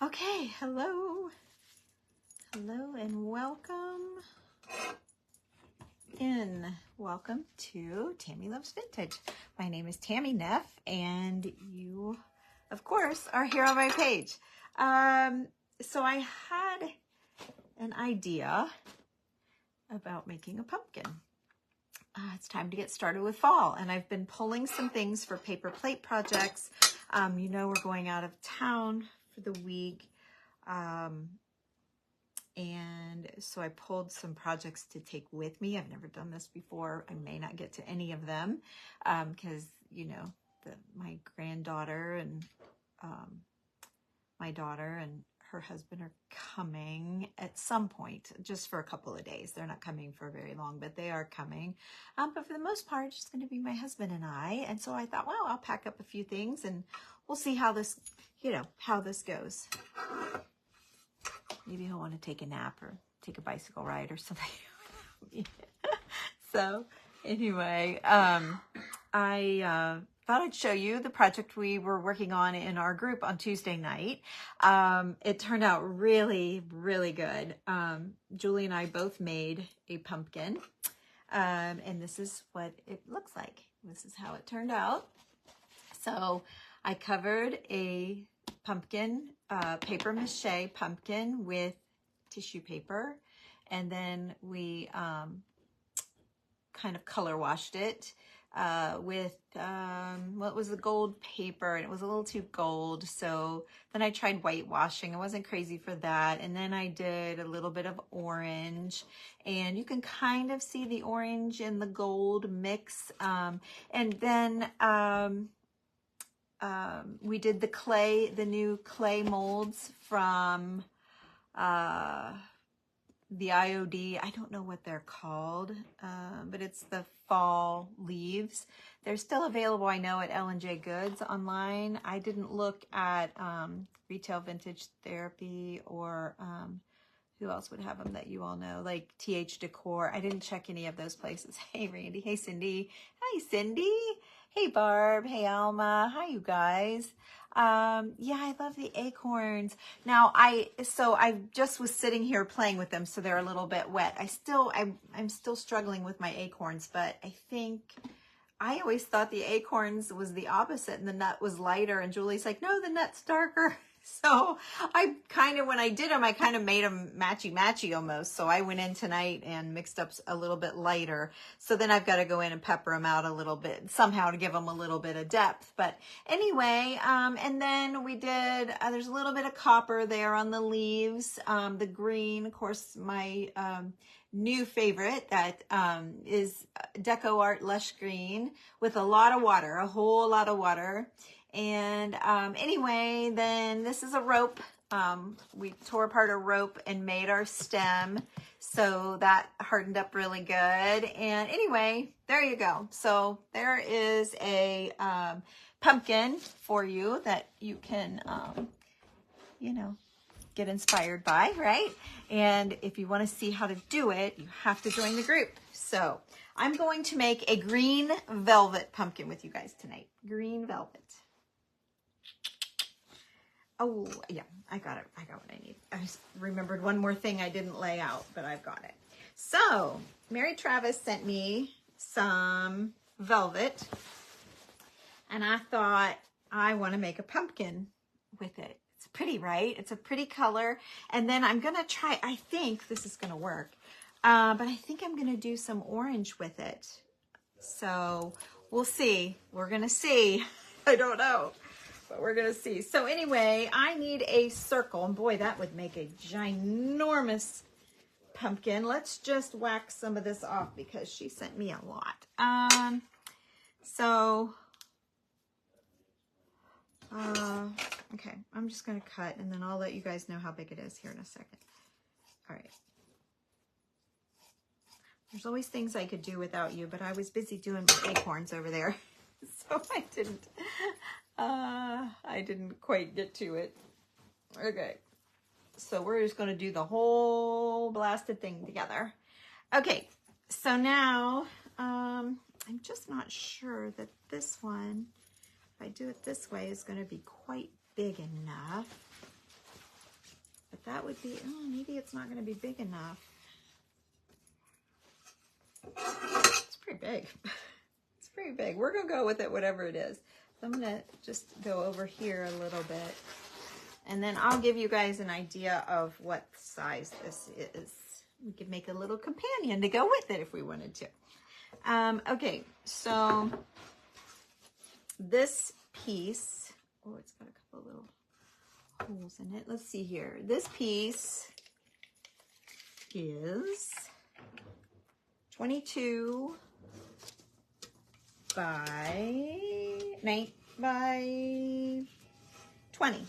Okay, hello and welcome welcome to Tammy Loves Vintage. My name is Tammy Neff and you of course are here on my page. So I had an idea about making a pumpkin. It's time to get started with fall, and I've been pulling some things for paper plate projects. You know, we're going out of town for the week. And so I pulled some projects to take with me. I've never done this before. I may not get to any of them because, you know, my granddaughter and my daughter and her husband are coming at some point, just for a couple of days. They're not coming for very long, but they are coming. But for the most part, it's just going to be my husband and I. And so I thought, well, I'll pack up a few things and we'll see how this, how this goes. Maybe he'll want to take a nap or take a bicycle ride or something. So anyway, I thought I'd show you the project we were working on in our group on Tuesday night. It turned out really, really good. Julie and I both made a pumpkin, and this is what it looks like. This is how it turned out. So I covered a pumpkin, paper mache pumpkin with tissue paper, and then we kind of color washed it with what was the gold paper, and it was a little too gold, so then I tried whitewashing. I wasn't crazy for that, and then I did a little bit of orange, and you can kind of see the orange and the gold mix, and then we did the new clay molds from the IOD. I don't know what they're called, but it's the fall leaves. They're still available, I know, at L&J Goods online. I didn't look at Retail Vintage Therapy or who else would have them that you all know, like TH Decor. I didn't check any of those places. Hey, Randy. Hey, Cindy. Hi, Cindy. Hey, Barb. Hey, Alma. Hi, you guys. Yeah, I love the acorns. Now, I just was sitting here playing with them, so they're a little bit wet. I'm still struggling with my acorns, but I always thought the acorns was the opposite and the nut was lighter, and Julie's like, no, the nut's darker. So when I did them, I kind of made them matchy almost. So I went in tonight and mixed up a little bit lighter. So then I've got to go in and pepper them out a little bit somehow to give them a little bit of depth. But anyway, and then we did, there's a little bit of copper there on the leaves. The green, of course, my new favorite that is Deco Art Lush Green with a lot of water, a whole lot of water. And anyway, then this is a rope. We tore apart a rope and made our stem, so that hardened up really good. And anyway, there you go. So there is a pumpkin for you that you can, get inspired by, right? And if you want to see how to do it, you have to join the group. So I'm going to make a green velvet pumpkin with you guys tonight. Green velvet. Oh, yeah, I got it. I got what I need. I just remembered one more thing I didn't lay out, but I've got it. So Mary Travis sent me some velvet, and I thought I want to make a pumpkin with it. It's pretty, right? It's a pretty color. And then I'm going to try, I think this is going to work, but I think I'm going to do some orange with it. So we'll see. We're going to see. I don't know. But we're going to see. So anyway, I need a circle. And boy, that would make a ginormous pumpkin. Let's just wax some of this off because she sent me a lot. Okay, I'm just going to cut and then I'll let you guys know how big it is here in a second. All right. There's always things I could do without you, but I was busy doing my acorns over there. So I didn't quite get to it. Okay, so we're just going to do the whole blasted thing together. Okay, so now I'm just not sure that this one, if I do it this way, is going to be quite big enough. But that would be, oh, maybe it's not going to be big enough. It's pretty big. It's pretty big. We're going to go with it, whatever it is. So I'm going to just go over here a little bit. And then I'll give you guys an idea of what size this is. We could make a little companion to go with it if we wanted to. Okay, so this piece, oh, it's got a couple little holes in it. Let's see here. This piece is 22 by 20.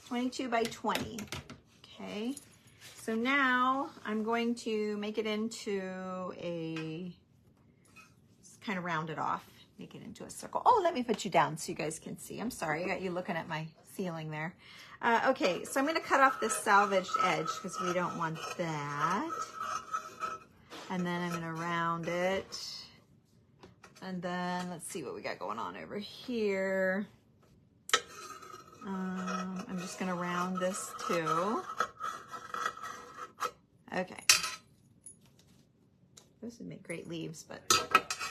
22 by 20. Okay. So now I'm going to make it into a, kind of round it off, make it into a circle. Oh, let me put you down so you guys can see. I'm sorry, I got you looking at my ceiling there. Okay, so I'm going to cut off this salvaged edge because we don't want that. And then I'm going to round it. And then let's see what we got going on over here. I'm just going to round this too. Okay. This would make great leaves, but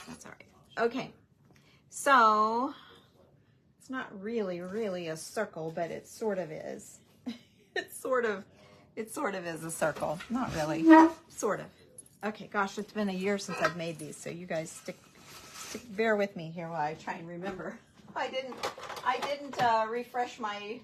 that's all right. Okay. So it's not really a circle, but it sort of is. It sort of is a circle. Not really. Sort of. Okay, gosh, it's been a year since I've made these, so you guys bear with me here while I try and remember. I didn't refresh my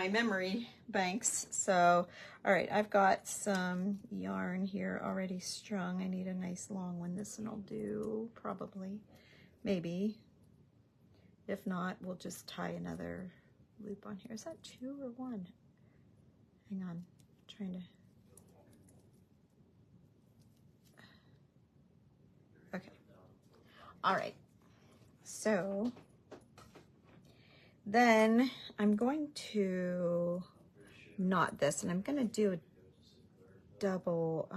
memory banks. So, all right, I've got some yarn here already strung. I need a nice long one. This one will do, probably, maybe. If not, we'll just tie another loop on here. Is that 2 or 1? Hang on, I'm trying to. Okay. All right. So then I'm going to knot this, and I'm going to do a double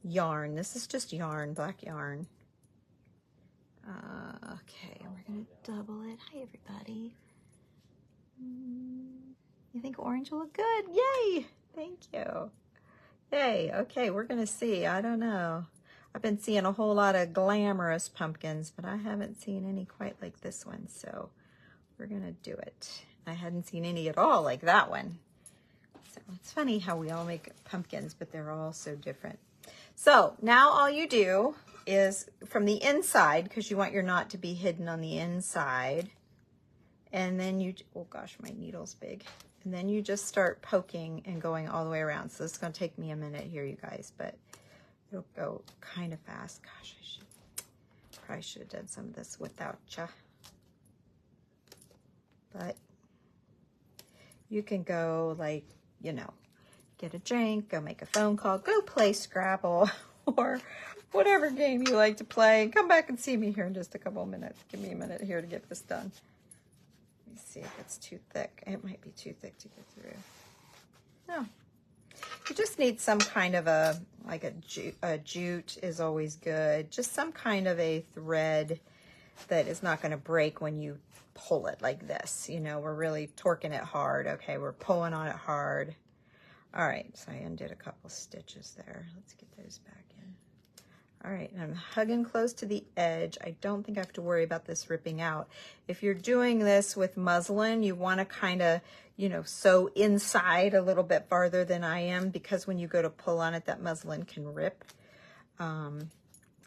yarn. This is just yarn, black yarn. Okay, and we're going to double it. Hi, everybody. You think orange will look good? Yay! Thank you. Yay. Okay, we're going to see. I don't know. I've been seeing a whole lot of glamorous pumpkins, but I haven't seen any quite like this one, so we're going to do it. I hadn't seen any at all like that one. So it's funny how we all make pumpkins, but they're all so different. So now all you do is from the inside, because you want your knot to be hidden on the inside, and then you, oh gosh, my needle's big. And then you just start poking and going all the way around. So this is going to take me a minute here, you guys, but it'll go kind of fast. Gosh, probably should have done some of this without you. But you can go, like, you know, get a drink, go make a phone call, go play Scrabble, or whatever game you like to play. Come back and see me here in just a couple of minutes. Give me a minute here to get this done. Let me see if it's too thick. It might be too thick to get through. No. You just need some kind of a jute is always good. Just some kind of a thread that is not going to break when you pull it like this. You know, we're really torquing it hard. Okay, we're pulling on it hard. All right, so I undid a couple stitches there. Let's get those back in. All right, and I'm hugging close to the edge. I don't think I have to worry about this ripping out. If you're doing this with muslin, you want to kind of, you know, sew inside a little bit farther than I am, because when you go to pull on it, that muslin can rip.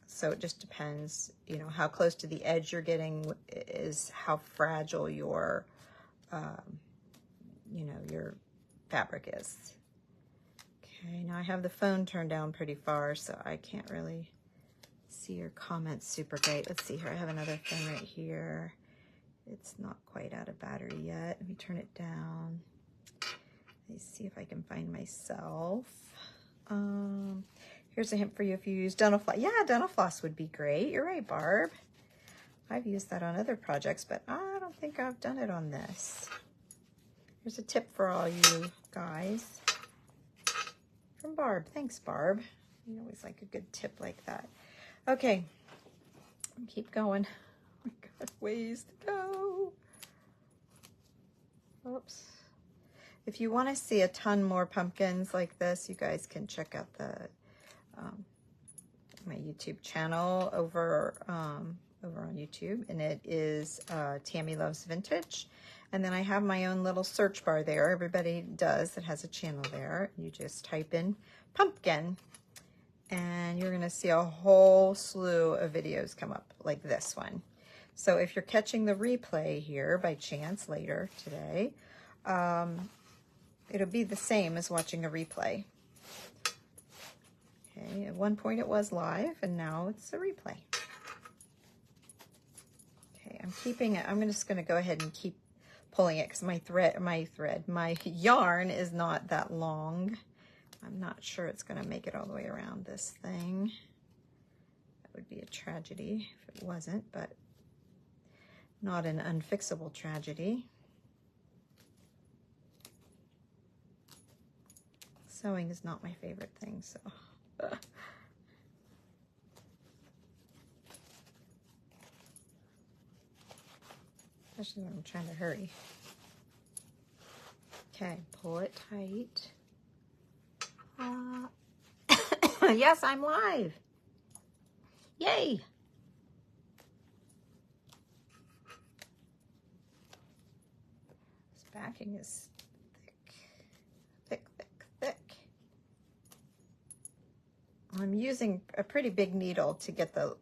So it just depends, you know, how close to the edge you're getting is how fragile your, you know, your fabric is. Okay, now I have the phone turned down pretty far, so I can't really see your comments super great. Let's see here. I have another phone right here. It's not quite out of battery yet. Let me turn it down. Let's see if I can find myself. Here's a hint for you if you use dental floss. Yeah, dental floss would be great. You're right, Barb. I've used that on other projects, but I don't think I've done it on this. Here's a tip for all you guys. From Barb. Thanks, Barb. You always like a good tip like that. Okay, keep going. We got ways to go. Oops. If you want to see a ton more pumpkins like this, you guys can check out the my YouTube channel over on YouTube, and it is Tammy Loves Vintage. And then I have my own little search bar there. Everybody does. It has a channel there. You just type in pumpkin, and you're going to see a whole slew of videos come up like this one. So if you're catching the replay here by chance later today, it'll be the same as watching a replay. Okay, at one point it was live, and now it's a replay. Okay, I'm keeping it. I'm just going to go ahead and keep pulling it because my yarn is not that long. I'm not sure it's going to make it all the way around this thing. That would be a tragedy if it wasn't, but not an unfixable tragedy. Sewing is not my favorite thing, so. Especially when I'm trying to hurry. Okay, pull it tight. Yes, I'm live. Yay! This backing is thick. I'm using a pretty big needle to get the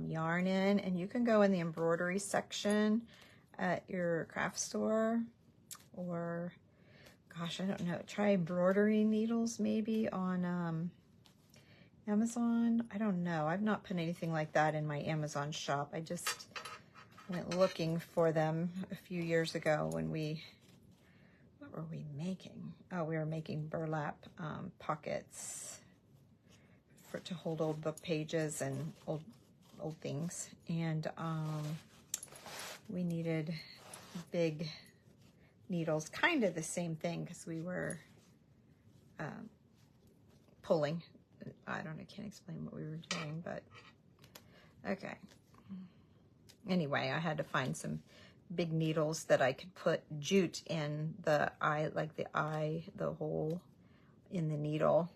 yarn in, and you can go in the embroidery section at your craft store, or gosh, I don't know, try embroidery needles maybe on Amazon. I don't know. I've not put anything like that in my Amazon shop. I just went looking for them a few years ago when what were we making? Oh, we were making burlap pockets to hold old book pages and old things, and we needed big needles, kind of the same thing, because we were pulling. I can't explain what we were doing, but okay. Anyway, I had to find some big needles that I could put jute in the eye, like the hole in the needle.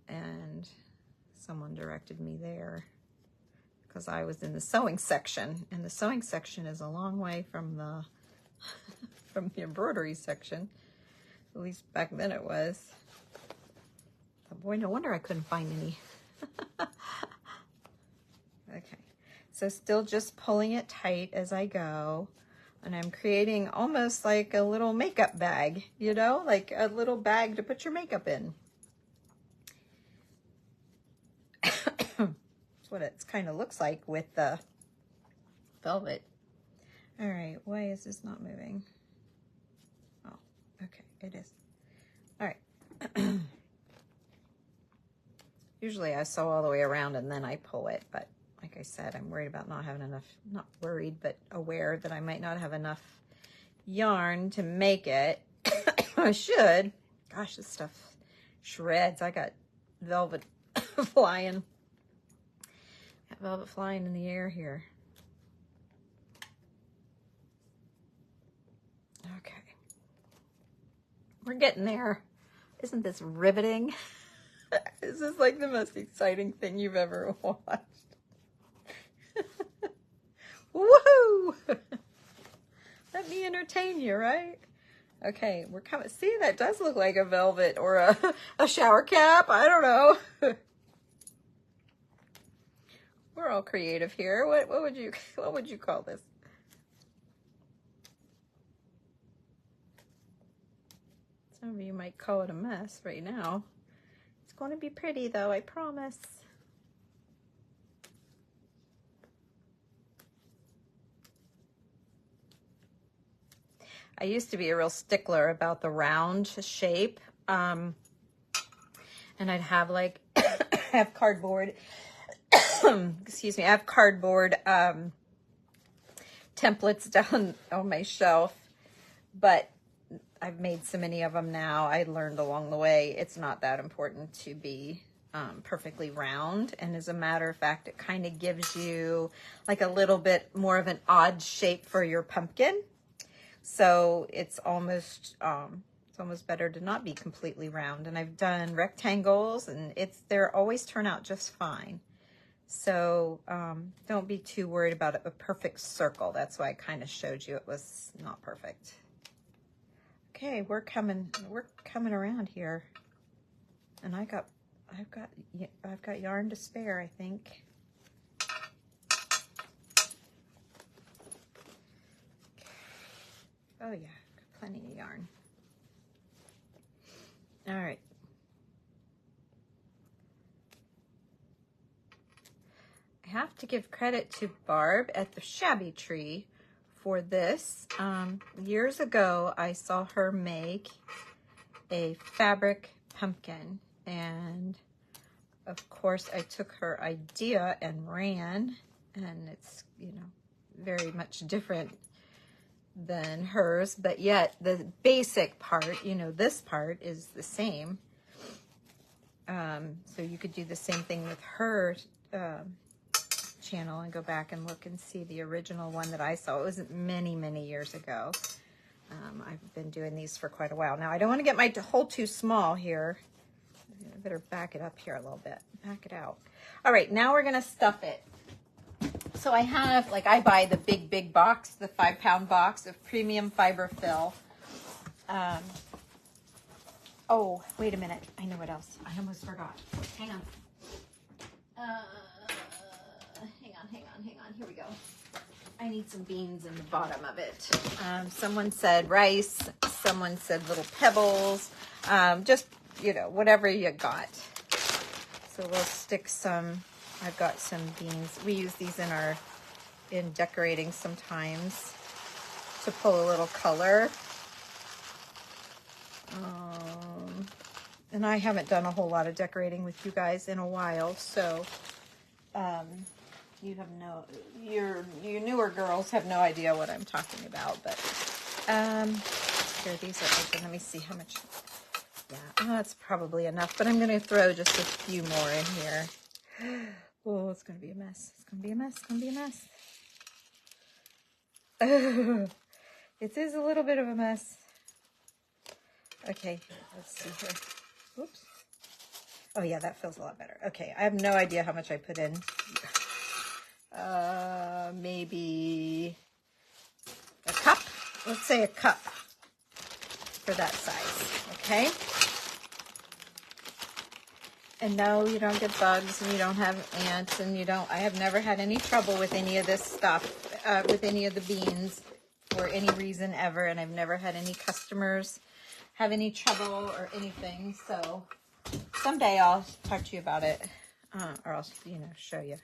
And someone directed me there because I was in the sewing section, and the sewing section is a long way from the from the embroidery section. At least back then it was. Oh boy, no wonder I couldn't find any. Okay, so still just pulling it tight as I go, and I'm creating almost like a little makeup bag, you know, like a little bag to put your makeup in. That's what it kind of looks like with the velvet. All right, why is this not moving? Oh, okay, it is. All right. Usually I sew all the way around and then I pull it, but like I said, I'm worried about not having enough, not worried, but aware that I might not have enough yarn to make it. I should. Gosh, this stuff shreds. I got velvet flying. Got velvet flying in the air here. Okay. We're getting there. Isn't this riveting? This is like the most exciting thing you've ever watched. Woohoo! Let me entertain you, right? Okay, we're coming. See, that does look like a velvet or a shower cap. I don't know. We're all creative here. What would you call this? Some of you might call it a mess right now. It's going to be pretty though, I promise. I used to be a real stickler about the round shape. And I'd have like, have cardboard, excuse me, I have cardboard templates down on my shelf, but I've made so many of them now. I learned along the way, it's not that important to be perfectly round. And as a matter of fact, it kind of gives you like a little bit more of an odd shape for your pumpkin. So it's almost better to not be completely round. And I've done rectangles, and they're always turn out just fine. So don't be too worried about a perfect circle. That's why I kind of showed you it was not perfect. Okay, we're coming around here, and I've got yarn to spare, I think. Oh yeah, got plenty of yarn. All right. I have to give credit to Barb at the Shabby Tree for this. Years ago, I saw her make a fabric pumpkin, and of course I took her idea and ran, and it's, you know, very much different than hers, but yet the basic part, you know, this part is the same. So you could do the same thing with her channel and go back and look and see the original one that I saw. It was many, many years ago. I've been doing these for quite a while. Now, I don't want to get my hole too small here. I better back it up here a little bit. Back it out. All right, now we're going to stuff it. So I have, like, I buy the big box, the 5-pound box of premium fiber fill. Oh, wait a minute. I know what else. I almost forgot. Hang on. Hang on. Here we go. I need some beans in the bottom of it. Someone said rice. Someone said little pebbles. Just, you know, whatever you got. So we'll stick some. I've got some beans. We use these in decorating sometimes to pull a little color. And I haven't done a whole lot of decorating with you guys in a while, so you have your newer girls have no idea what I'm talking about. But here, these are open. Let me see how much. Yeah, that's probably enough, but I'm going to throw just a few more in here. Oh, it's going to be a mess. It's going to be a mess. It's going to be a mess. It is a little bit of a mess. Okay, let's see here. Oops. Oh, yeah, that feels a lot better. Okay, I have no idea how much I put in. Maybe a cup. Let's say a cup for that size, okay? And no, you don't get bugs, and you don't have ants, and I have never had any trouble with any of this stuff, with any of the beans for any reason ever, and I've never had any customers have any trouble or anything. So someday I'll talk to you about it, or I'll, you know, show you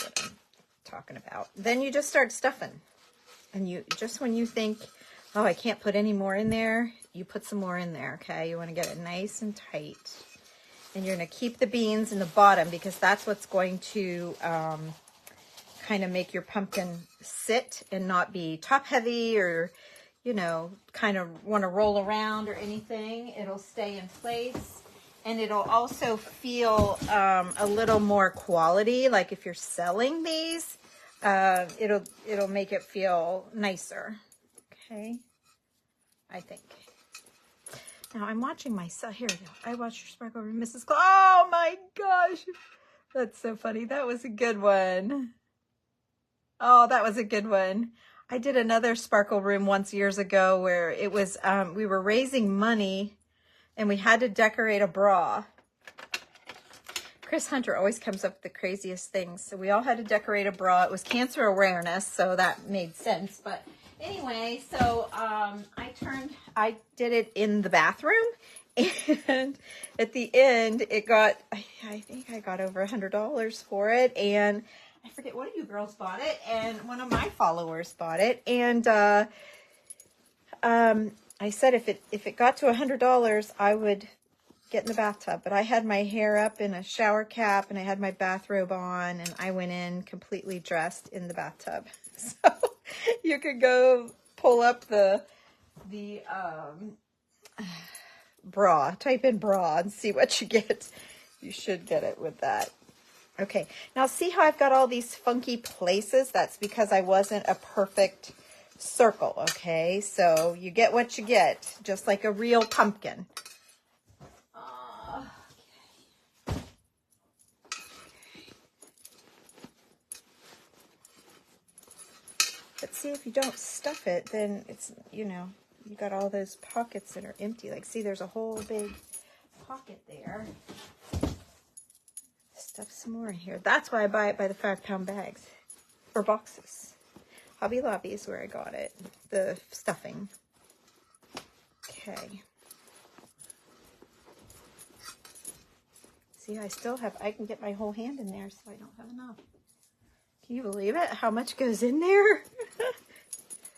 what I'm talking about. Then you just start stuffing, and you just, when you think, oh, I can't put any more in there, you put some more in there. Okay, you want to get it nice and tight. And you're going to keep the beans in the bottom, because that's what's going to kind of make your pumpkin sit and not be top heavy, or, you know, kind of want to roll around or anything. It'll stay in place, and it'll also feel a little more quality. Like if you're selling these, it'll make it feel nicer. Okay, I think. Now I'm watching myself. Here we go. I watched your Sparkle Room, Mrs. Claus. Oh my gosh. That's so funny. That was a good one. Oh, that was a good one. I did another Sparkle Room once years ago where it was, we were raising money and we had to decorate a bra. Chris Hunter always comes up with the craziest things. So we all had to decorate a bra. It was cancer awareness, so that made sense. But anyway, so I did it in the bathroom, and at the end, it got, I think I got over $100 for it, and I forget, one of you girls bought it, and one of my followers bought it, and I said if it got to $100, I would get in the bathtub. But I had my hair up in a shower cap, and I had my bathrobe on, and I went in completely dressed in the bathtub. So you could go pull up the bra, type in bra, and see what you get. You should get it with that. Okay, now see how I've got all these funky places? That's because I wasn't a perfect circle, okay? So you get what you get, just like a real pumpkin. But see, if you don't stuff it, then it's, you know, you got all those pockets that are empty. Like, see, there's a whole big pocket there. Stuff some more in here. That's why I buy it by the 5-pound bags or boxes. Hobby Lobby is where I got it, the stuffing. Okay. See, I can get my whole hand in there, so I don't have enough. Can you believe it? How much goes in there?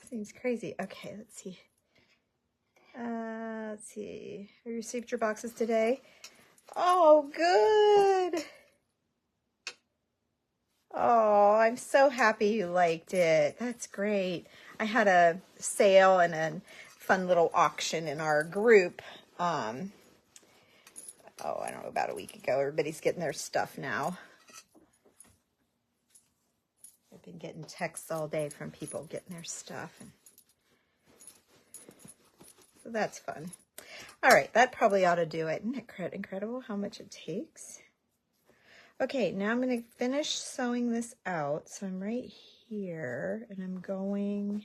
Seems crazy. Okay, let's see. Let's see. I received your boxes today. Oh, good. Oh, I'm so happy you liked it. That's great. I had a sale and a fun little auction in our group. I don't know, about a week ago. Everybody's getting their stuff now. I've been getting texts all day from people getting their stuff. So that's fun. All right, that probably ought to do it. Isn't it incredible how much it takes? Okay, now I'm going to finish sewing this out. So I'm right here, and I'm going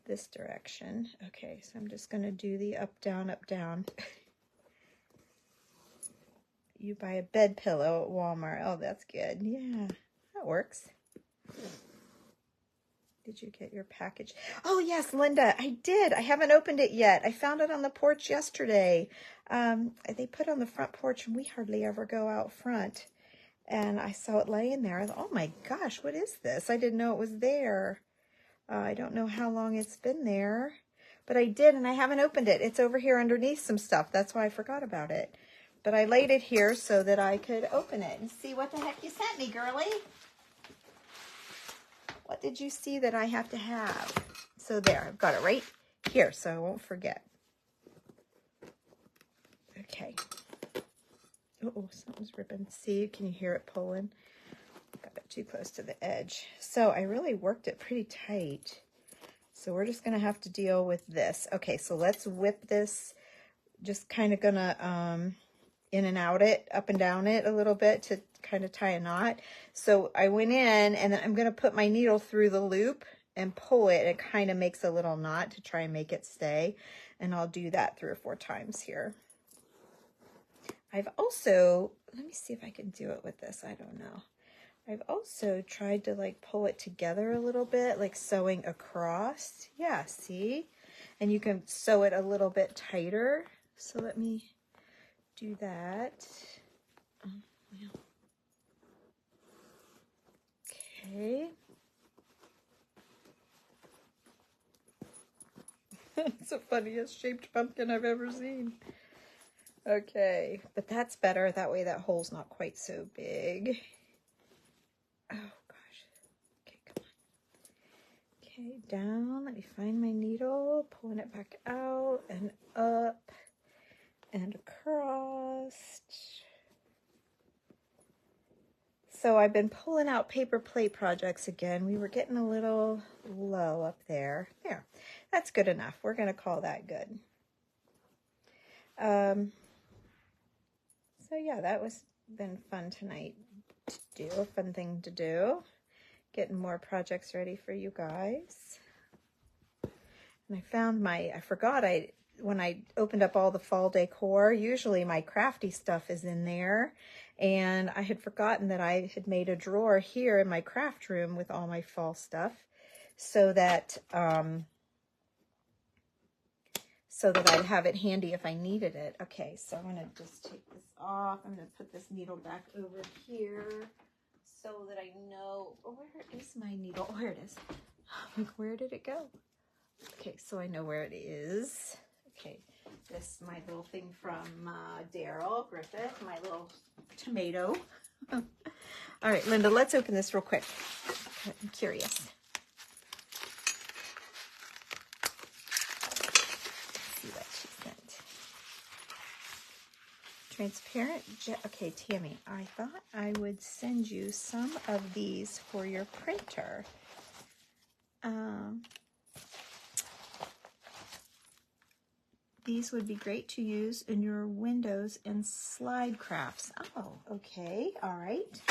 this direction. Okay, so I'm just going to do the up, down, up, down. You buy a bed pillow at Walmart. Oh, that's good. Yeah, that works. Did you get your package? Oh, yes, Linda, I did. I haven't opened it yet. I found it on the porch yesterday. They put it on the front porch, and we hardly ever go out front. And I saw it laying there. I thought, oh, my gosh, what is this? I didn't know it was there. I don't know how long it's been there. But I did, and I haven't opened it. It's over here underneath some stuff. That's why I forgot about it. But I laid it here so that I could open it and see what the heck you sent me, girlie. What did you see that I have to have? So there, I've got it right here so I won't forget. Okay. Oh, something's ripping. See, can you hear it pulling? Got it too close to the edge. So I really worked it pretty tight. So we're just going to have to deal with this. Okay, so let's whip this. Just kind of going to in and out it, up and down it a little bit to kind of tie a knot. So I went in, and then I'm going to put my needle through the loop and pull it. It kind of makes a little knot to try and make it stay. And I'll do that 3 or 4 times here. I've also, let me see if I can do it with this. I don't know. I've also tried to like pull it together a little bit, like sewing across. Yeah, see? And you can sew it a little bit tighter. So let me do that. Yeah. Okay. It's the funniest shaped pumpkin I've ever seen. Okay, but that's better. That way that hole's not quite so big. Oh, gosh. Okay, come on. Okay, down. Let me find my needle. Pulling it back out and up and across. So I've been pulling out paper plate projects again. We were getting a little low up there. There, that's good enough. We're going to call that good. So yeah, that was been fun tonight to do, a fun thing to do. Getting more projects ready for you guys. And I found I forgot when I opened up all the fall decor, usually my crafty stuff is in there. And I had forgotten that I had made a drawer here in my craft room with all my fall stuff so that I'd have it handy if I needed it. Okay, so I'm going to just take this off. I'm going to put this needle back over here so that I know, where is my needle? Oh, here it is. Like, where did it go? Okay, so I know where it is. Okay, this is my little thing from Daryl Griffith, my little tomato. All right, Linda, let's open this real quick. I'm curious. Let's see what she sent. Transparent, okay, Tammy, I thought I would send you some of these for your printer. these would be great to use in your windows and slide crafts. Oh, okay. All right.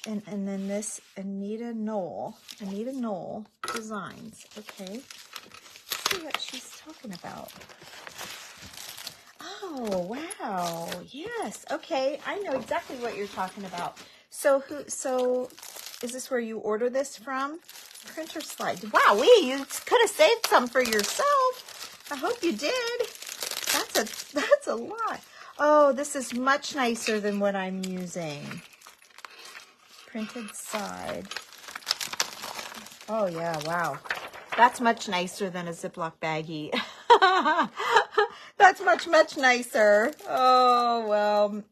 And then this Anita Knoll Designs. Okay. Let's see what she's talking about. Oh, wow. Yes. Okay. I know exactly what you're talking about. So is this where you order this from? Printer slide. Wow, you could have saved some for yourself. I hope you did. That's a lot. Oh, this is much nicer than what I'm using. Printed side. Oh yeah, wow. That's much nicer than a Ziploc baggie. That's much nicer. Oh, well,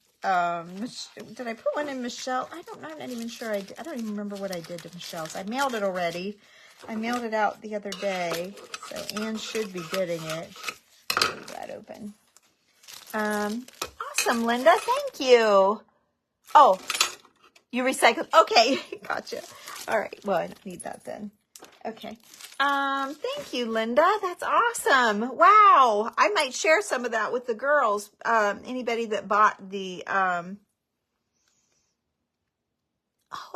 did I put one in Michelle? I'm not even sure I did. I don't even remember what I did to Michelle's. I mailed it already. I mailed it out the other day, so Anne should be getting it. Leave that open. Awesome, Linda. Thank you. Oh, you recycled. Okay, gotcha. All right. Well, I don't need that then. Okay. Thank you, Linda. That's awesome. Wow. I might share some of that with the girls. Anybody that bought the, oh,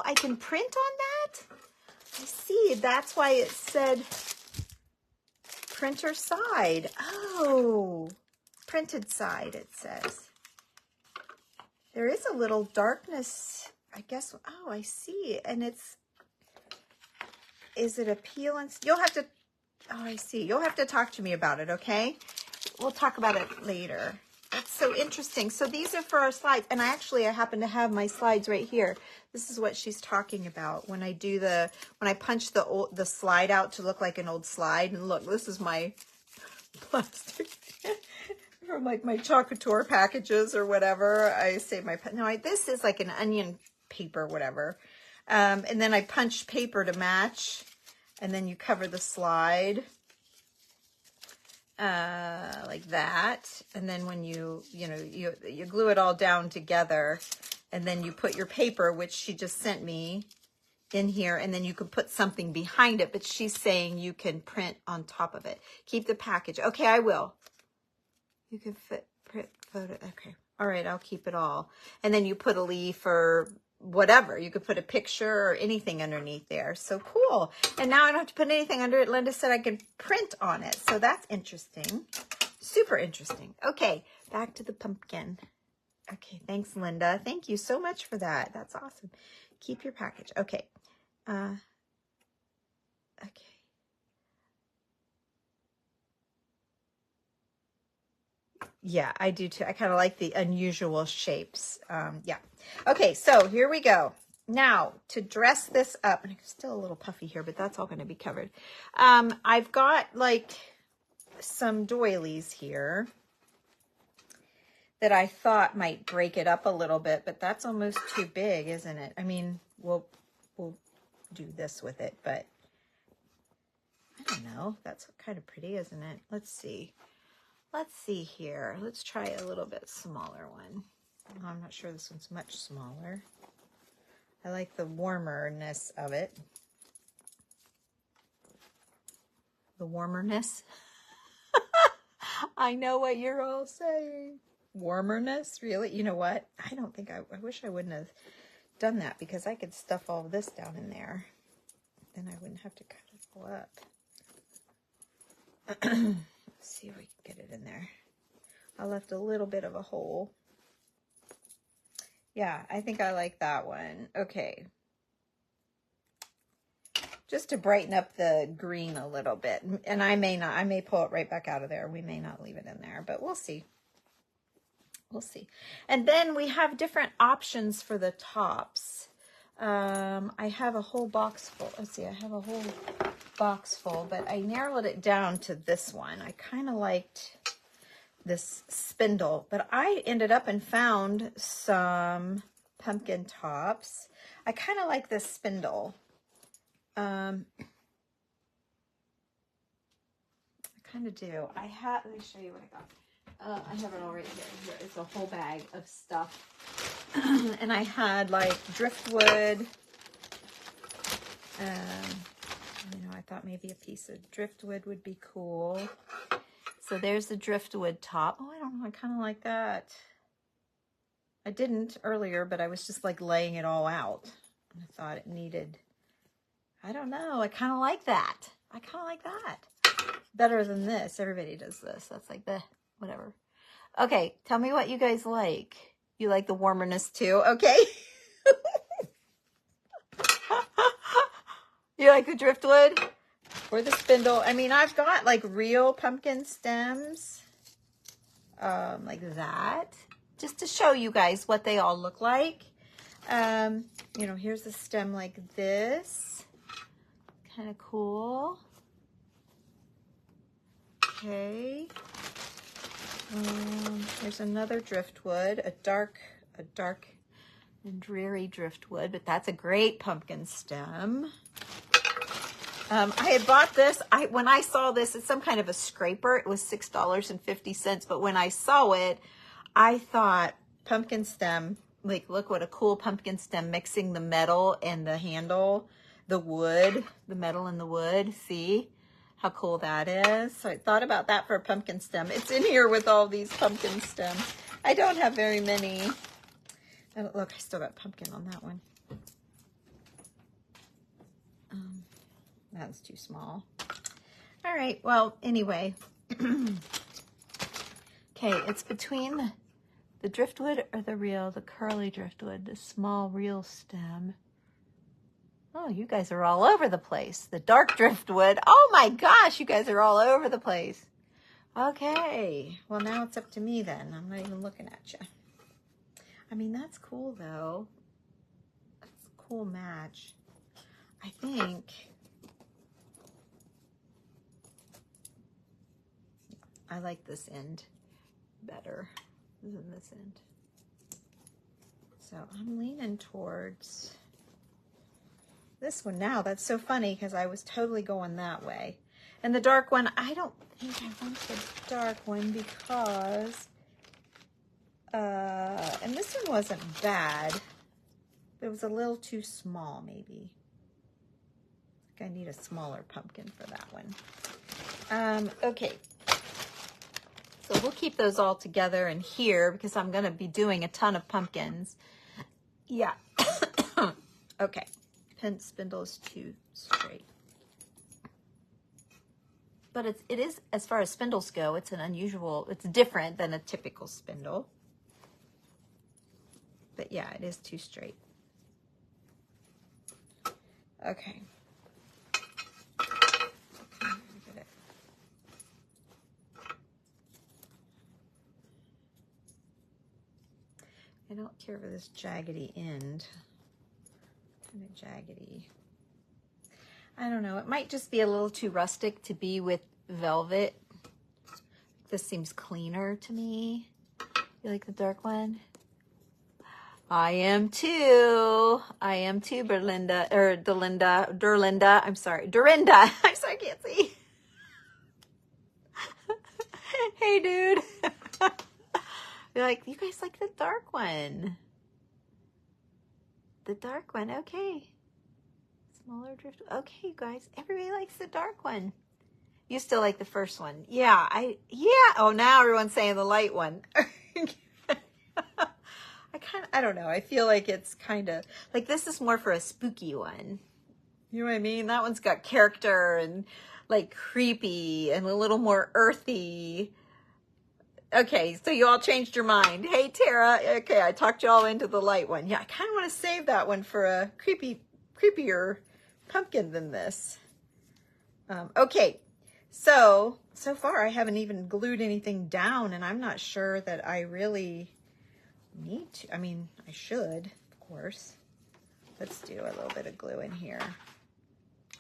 I can print on that? I see. That's why it said printer side. Oh, printed side, it says. There is a little darkness, I guess. Oh, I see. And is it a peel and, you'll have to, oh, I see. You'll have to talk to me about it, okay? We'll talk about it later. That's so interesting. So these are for our slides. And I happen to have my slides right here. This is what she's talking about when I do when I punch the slide out to look like an old slide. And look, this is my plastic from like my chocolate tour packages or whatever. I save my, no, this is like an onion paper, whatever. And then I punch paper to match, and then you cover the slide like that. And then when you glue it all down together, and then you put your paper, which she just sent me, in here, and then you can put something behind it. But she's saying you can print on top of it. Keep the package. Okay, I will. You can print photo. Okay. All right, I'll keep it all. And then you put a leaf or whatever. You could put a picture or anything underneath there. So cool. And now I don't have to put anything under it. Linda said I can print on it. So that's interesting. Super interesting. Okay, back to the pumpkin. Okay, thanks, Linda. Thank you so much for that. That's awesome. Keep your package. Okay. Okay. Yeah, I do too. I kind of like the unusual shapes. Yeah. Okay, so here we go. Now, to dress this up, and it's still a little puffy here, but that's all going to be covered. I've got like some doilies here that I thought might break it up a little bit, but that's almost too big, isn't it? I mean, we'll do this with it, but I don't know. That's kind of pretty, isn't it? Let's see. Let's see here. Let's try a little bit smaller one. Oh, I'm not sure this one's much smaller. I like the warmerness of it. The warmerness. I know what you're all saying. Warmerness, really? You know what? I don't think I wish I wouldn't have done that, because I could stuff all of this down in there. Then I wouldn't have to cut it all up. Let's see if we can get it in there. I left a little bit of a hole. Yeah, I think I like that one. Okay. Just to brighten up the green a little bit. And I may pull it right back out of there. We may not leave it in there, but we'll see. We'll see. And then we have different options for the tops. I have a whole box full. Let's see, I have a whole box full, but I narrowed it down to this one. I kind of liked this spindle, but I ended up and found some pumpkin tops. I kind of like this spindle. I kind of do. Let me show you what I got. I have it all right here. It's a whole bag of stuff. And I had like driftwood. I thought maybe a piece of driftwood would be cool. So there's the driftwood top. Oh, I don't know. I kind of like that. I didn't earlier, but I was just like laying it all out. I thought it needed, I don't know. I kind of like that. I kind of like that. Better than this. Everybody does this. That's like the, whatever. Okay. Tell me what you guys like. You like the warmerness too? Okay. You like the driftwood or the spindle? I mean, I've got like real pumpkin stems, like that, just to show you guys what they all look like. You know, here's a stem like this, kind of cool. Okay. There's another driftwood, a dark and dreary driftwood, but that's a great pumpkin stem. I had bought this. When I saw this, it's some kind of a scraper. It was $6.50. But when I saw it, I thought pumpkin stem, like, look what a cool pumpkin stem, mixing the metal and the handle, the wood, the metal and the wood. See how cool that is? So I thought about that for a pumpkin stem. It's in here with all these pumpkin stems. I don't have very many. Look, I still got pumpkin on that one. That's too small. All right, well, anyway. Okay, it's between the driftwood or the curly driftwood, the small real stem. Oh, you guys are all over the place. The dark driftwood. Oh my gosh, you guys are all over the place. Okay, well, now it's up to me then. I'm not even looking at you. I mean, that's cool though. That's a cool match. I think I like this end better than this end. So I'm leaning towards this one now. That's so funny because I was totally going that way. And the dark one, I don't think I want the dark one because, and this one wasn't bad. It was a little too small, maybe. I think I need a smaller pumpkin for that one. Okay. So we'll keep those all together in here because I'm going to be doing a ton of pumpkins. Yeah. Okay. Pen spindle is too straight. But it is, as far as spindles go, it's an unusual, it's different than a typical spindle. But yeah, it is too straight. Okay. I don't care for this jaggedy end. Kind of jaggedy. I don't know. It might just be a little too rustic to be with velvet. This seems cleaner to me. You like the dark one? I am too. I am too, Berlinda, or Derlinda. I'm sorry, Dorinda. I'm sorry, I can't see. Hey, dude. You're like, you guys like the dark one. The dark one, okay. Smaller drift. Okay, you guys, everybody likes the dark one. You still like the first one. Yeah, oh, now everyone's saying the light one. I don't know. I feel like it's kind of, like this is more for a spooky one. You know what I mean? That one's got character and like creepy and a little more earthy. Okay, so you all changed your mind. Hey, Tara. Okay, I talked you all into the light one. Yeah, I kind of want to save that one for a creepier pumpkin than this. Okay, so far I haven't even glued anything down, and I'm not sure that I really need to. I mean, I should, of course. Let's do a little bit of glue in here.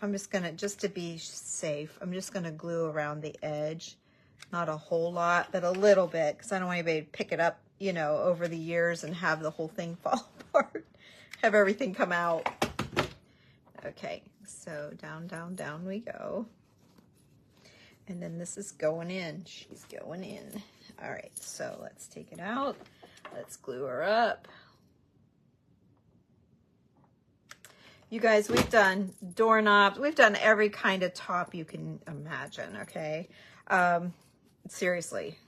I'm just gonna, just to be safe, I'm just gonna glue around the edge. Not a whole lot, but a little bit, because I don't want anybody to pick it up, you know, over the years and have the whole thing fall apart. Have everything come out. Okay, so down, down, down we go. And then this is going in. She's going in. All right, so let's take it out. Let's glue her up. You guys, we've done doorknobs. We've done every kind of top you can imagine, okay? seriously.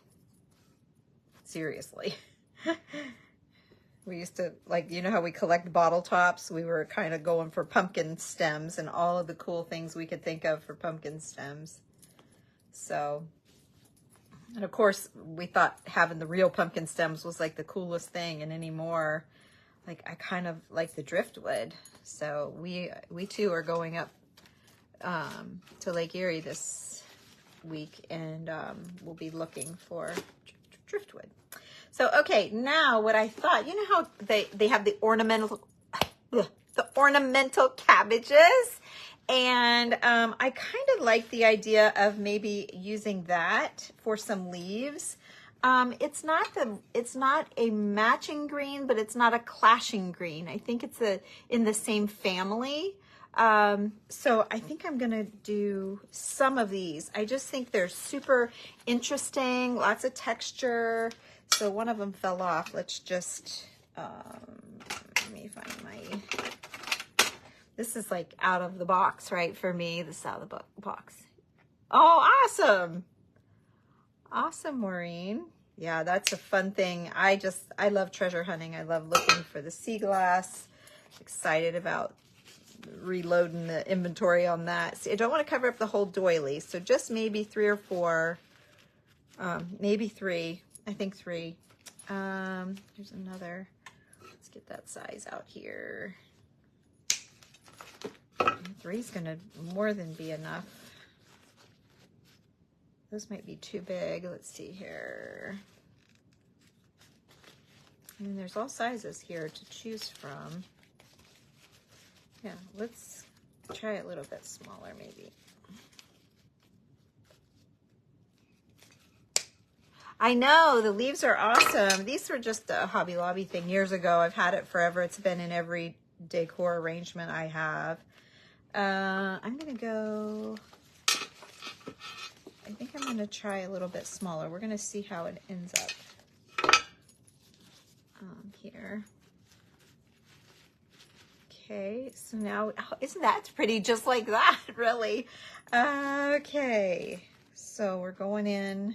Seriously. We used to, like, you know how we collect bottle tops? We were kind of going for pumpkin stems and all of the cool things we could think of for pumpkin stems. So, and of course, we thought having the real pumpkin stems was like the coolest thing, and anymore, like, I kind of like the driftwood. So we too are going up to Lake Erie this week, and we'll be looking for driftwood. So, okay, now what I thought, you know how they have the ornamental cabbages, and I kind of like the idea of maybe using that for some leaves. It's not a matching green, but it's not a clashing green. I think it's in the same family. So I think I'm gonna do some of these. I just think they're super interesting, lots of texture. So one of them fell off. Let's just, let me find this is like out of the box, right? For me, this is out of the box. Oh, awesome. Awesome, Maureen. Yeah, that's a fun thing. I love treasure hunting. I love looking for the sea glass. Excited about reloading the inventory on that. See, I don't want to cover up the whole doily, so just maybe 3 or 4, maybe 3. I think 3. Here's another. Let's get that size out here. 3 is gonna more than be enough. Those might be too big. Let's see here. And there's all sizes here to choose from. Yeah, let's try a little bit smaller maybe. I know, the leaves are awesome. These were just a Hobby Lobby thing years ago. I've had it forever. It's been in every decor arrangement I have. I'm gonna go, I think I'm gonna try a little bit smaller. We're gonna see how it ends up here. Okay, so now, oh, isn't that pretty? Just like that, really. Okay, so we're going in.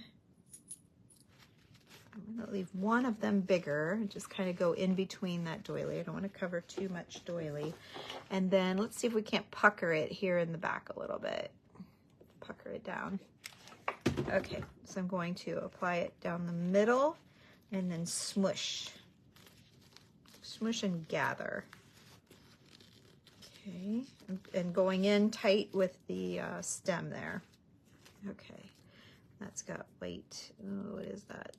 I'm going to leave one of them bigger and just kind of go in between that doily. I don't want to cover too much doily. And then let's see if we can't pucker it here in the back a little bit. Pucker it down. Okay, so I'm going to apply it down the middle and then smush. Smush and gather. Okay, and going in tight with the stem there. Okay, that's got weight. Oh, what is that?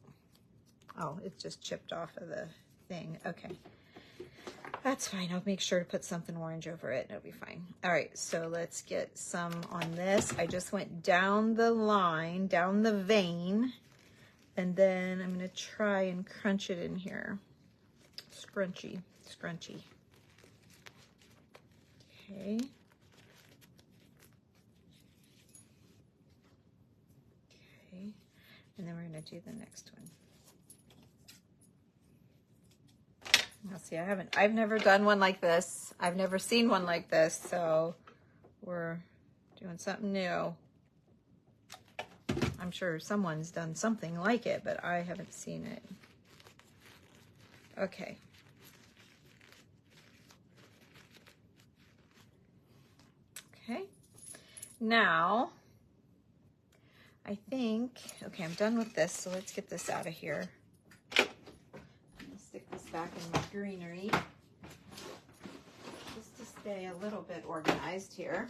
Oh, it's just chipped off of the thing. Okay, that's fine. I'll make sure to put something orange over it. It'll be fine. All right, so let's get some on this. I just went down the line, down the vein, and then I'm going to try and crunch it in here. Scrunchy, scrunchy. Okay. Okay, and then we're going to do the next one. Now see, I've never done one like this. I've never seen one like this, so we're doing something new. I'm sure someone's done something like it, but I haven't seen it. Okay. Okay. Now, I think, okay, I'm done with this, so let's get this out of here. Stick this back in my greenery just to stay a little bit organized here.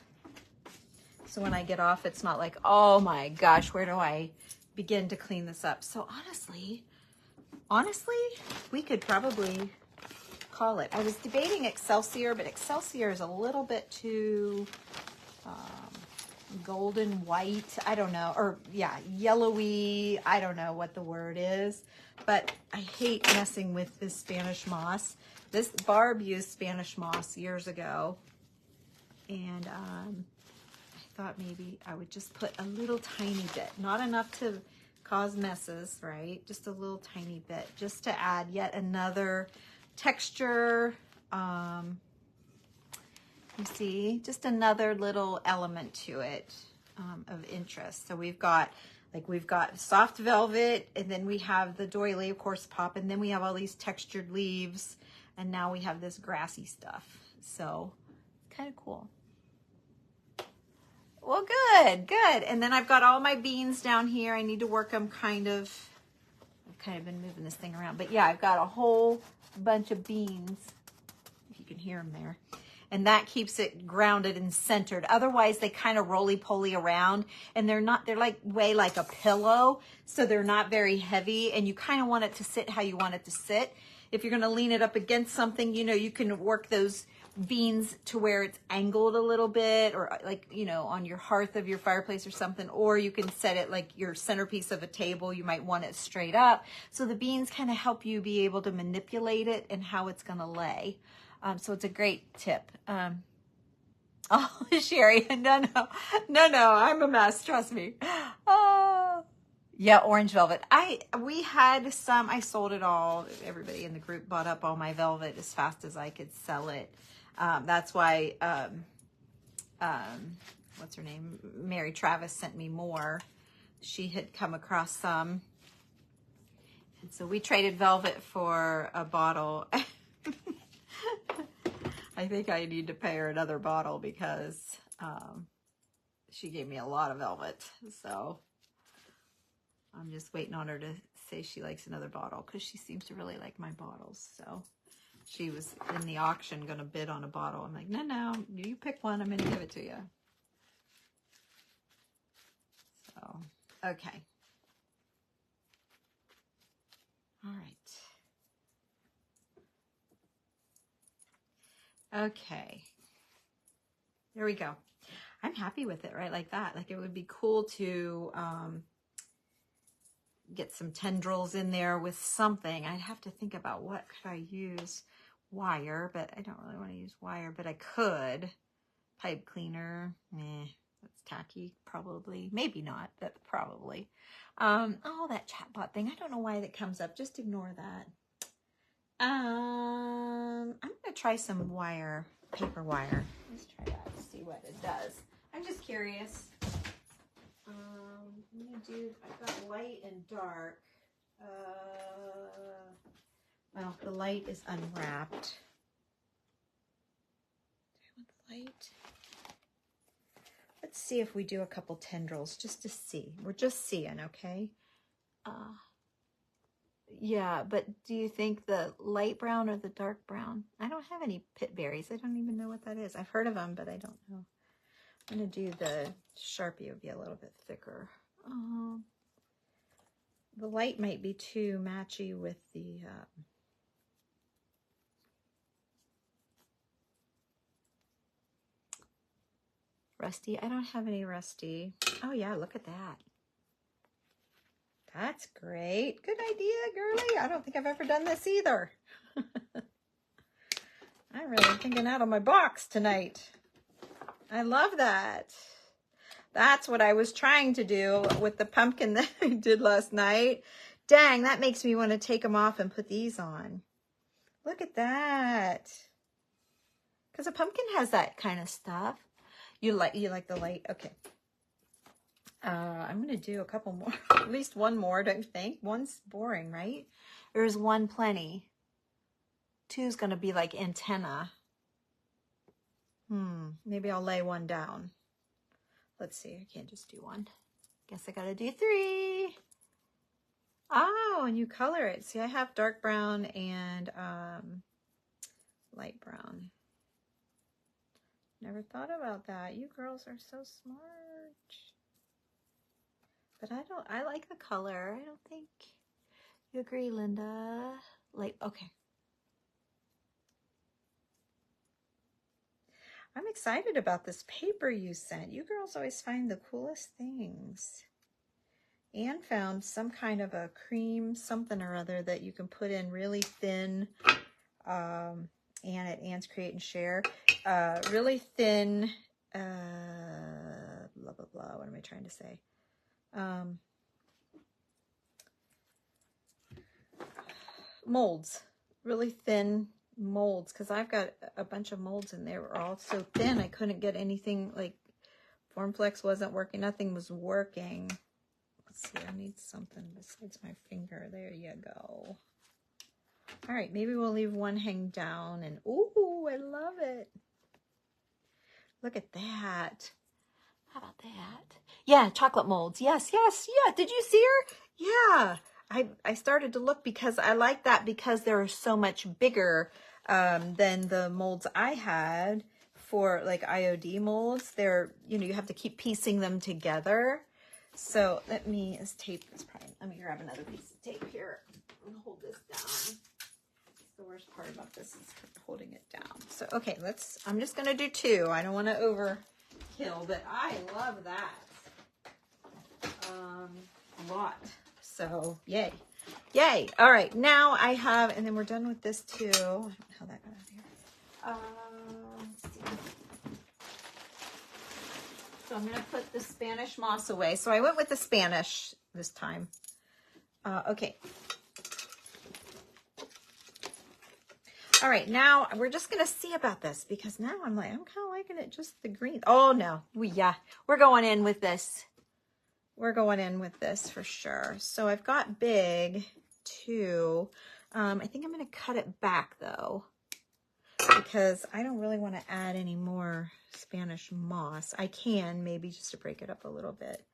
So when I get off, it's not like, oh my gosh, where do I begin to clean this up? So honestly, we could probably call it. I was debating Excelsior, but Excelsior is a little bit too golden white. I don't know, or yeah, yellowy. I don't know what the word is, but I hate messing with this Spanish moss. This Barb used Spanish moss years ago, and I thought maybe I would just put a little tiny bit, not enough to cause messes, right? Just a little tiny bit, just to add yet another texture. You see, just another little element to it of interest. So we've got Like we've got soft velvet, and then we have the doily, of course, pop, and then we have all these textured leaves, and now we have this grassy stuff. So kind of cool. Well, good, good. And then I've got all my beans down here. I need to work them kind of. I've kind of been moving this thing around, but yeah, I've got a whole bunch of beans, if you can hear them there. And that keeps it grounded and centered. Otherwise, they kind of roly-poly around, and they're like way like a pillow, so they're not very heavy, and you kind of want it to sit how you want it to sit. If you're going to lean it up against something, you know, you can work those beans to where it's angled a little bit, or like, you know, on your hearth of your fireplace or something, or you can set it like your centerpiece of a table. You might want it straight up. So the beans kind of help you be able to manipulate it and how it's going to lay. So it's a great tip. Oh, Sherry, no, I'm a mess. Trust me. Yeah, orange velvet. We had some, I sold it all. Everybody in the group bought up all my velvet as fast as I could sell it. That's why, what's her name? Mary Travis sent me more. She had come across some. And so we traded velvet for a bottle. I think I need to pay her another bottle because she gave me a lot of velvet. So I'm just waiting on her to say she likes another bottle because she seems to really like my bottles. So she was in the auction going to bid on a bottle. I'm like, no, you pick one. I'm going to give it to you. So, okay. All right. Okay, there we go. I'm happy with it, right? Like that. Like it would be cool to get some tendrils in there with something. I'd have to think about what could I use. Wire, but I don't really want to use wire, but I could. Pipe cleaner, that's tacky, probably. Maybe not, but probably. Oh, that chatbot thing. I don't know why that comes up. Just ignore that. I'm gonna try some wire, paper wire. Let's try that, see what it does. I'm just curious. I'm gonna do, I've got light and dark. Well, the light is unwrapped. Do I want the light? Let's see if we do a couple tendrils just to see. We're just seeing, okay? Yeah, but do you think the light brown or the dark brown? I don't have any pit berries. I don't even know what that is. I've heard of them, but I don't know. I'm going to do the Sharpie. It would be a little bit thicker. The light might be too matchy with the... Rusty. I don't have any rusty. Oh, yeah, look at that. That's great. Good idea, girly. I don't think I've ever done this either. I'm really thinking out of my box tonight. I love that. That's what I was trying to do with the pumpkin that I did last night. Dang, that makes me want to take them off and put these on. Look at that. Because a pumpkin has that kind of stuff. You like the light? Okay. I'm going to do a couple more, at least one more, don't you think? One's boring, right? There's one plenty. Two's going to be like antenna. Maybe I'll lay one down. Let's see. I can't just do one. Guess I got to do three. Oh, and you color it. See, I have dark brown and light brown. Never thought about that. You girls are so smart. But I like the color. I don't think you agree, Linda. Like, okay. I'm excited about this paper you sent. You girls always find the coolest things. Anne found some kind of a cream, something or other that you can put in really thin, Anne at Anne's Create and Share. Really thin, blah, blah, blah. What am I trying to say? Molds, really thin molds, because I've got a bunch of molds and they were all so thin I couldn't get anything, like Formflex wasn't working, nothing was working. Let's see, I need something besides my finger. There you go. All right, maybe we'll leave one hang down and, ooh, I love it. Look at that. How about that? Yeah, chocolate molds. Yes, yes, yeah. Did you see her? Yeah. I started to look because I like that because they're so much bigger than the molds I had for like IOD molds. They're, you know, you have to keep piecing them together. So let me, this tape is probably, let me grab another piece of tape here and hold this down. The worst part about this is holding it down. So, okay, I'm just going to do 2. I don't want to overkill, but I love that a lot. So, yay. Yay. All right, now I have, and then we're done with this too. I don't know how that got out of here. Let's see. So I'm going to put the Spanish moss away. So I went with the Spanish this time. Okay. All right, now we're just going to see about this because now I'm kind of liking it, just the green. Oh, no. We're going in with this. We're going in with this for sure. So I've got big 2. I think I'm going to cut it back though because I don't really want to add any more Spanish moss. I can maybe just to break it up a little bit.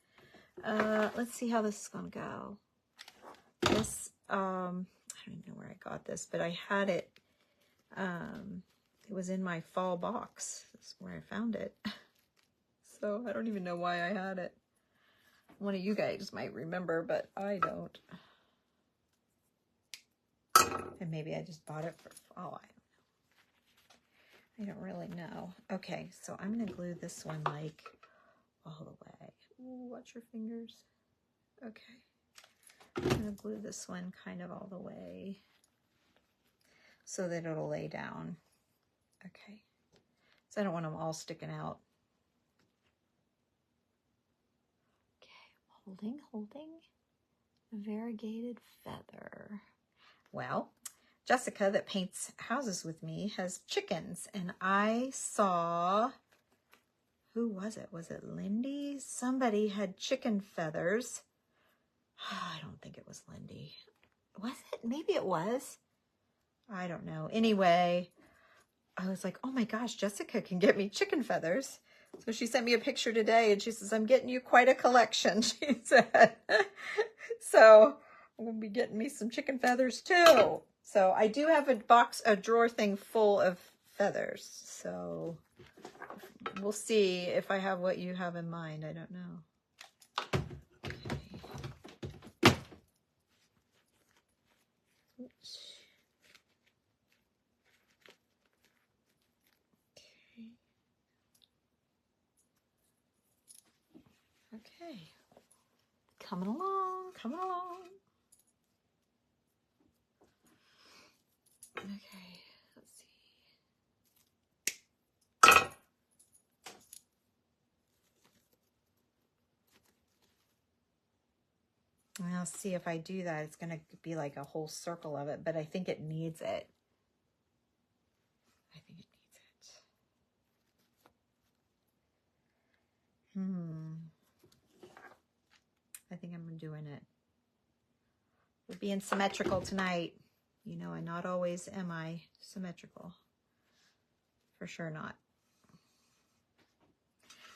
Let's see how this is going to go. This, I don't even know where I got this, but I had it. It was in my fall box. That's where I found it. So I don't even know why I had it. One of you guys might remember, but I don't. And maybe I just bought it for fall. I don't really know. Okay, so I'm going to glue this one like all the way. Ooh, watch your fingers. Okay. I'm going to glue this one kind of all the way so that it'll lay down. Okay. So I don't want them all sticking out. Okay, holding a variegated feather. Well, Jessica that paints houses with me has chickens, and I saw, who was it? Was it Lindy? Somebody had chicken feathers. I don't think it was Lindy. Was it? Maybe it was. I don't know. Anyway, I was like, oh my gosh, Jessica can get me chicken feathers. So she sent me a picture today and she says, I'm getting you quite a collection, she said. So I'm going to be getting me some chicken feathers too. So I do have a drawer thing full of feathers. So we'll see if I have what you have in mind. I don't know. Okay. Oops. Okay. Coming along, coming along. Okay, let's see. I'll see if I do that. It's going to be like a whole circle of it, but I think it needs it. I think it needs it. I think I'm doing it. We're being symmetrical tonight. You know, and not always am I symmetrical. For sure not.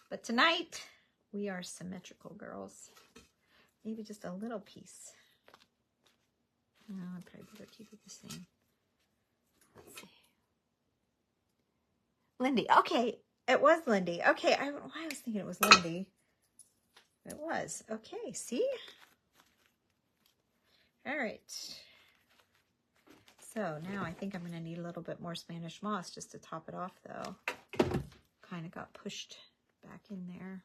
But tonight, we are symmetrical, girls. Maybe just a little piece. No, I'd probably better keep it the same. Let's see. Lindy. Okay, it was Lindy. Okay, I don't know why I was thinking it was Lindy. It was. Okay, see? All right. So now I think I'm going to need a little bit more Spanish moss just to top it off, though. Kind of got pushed back in there.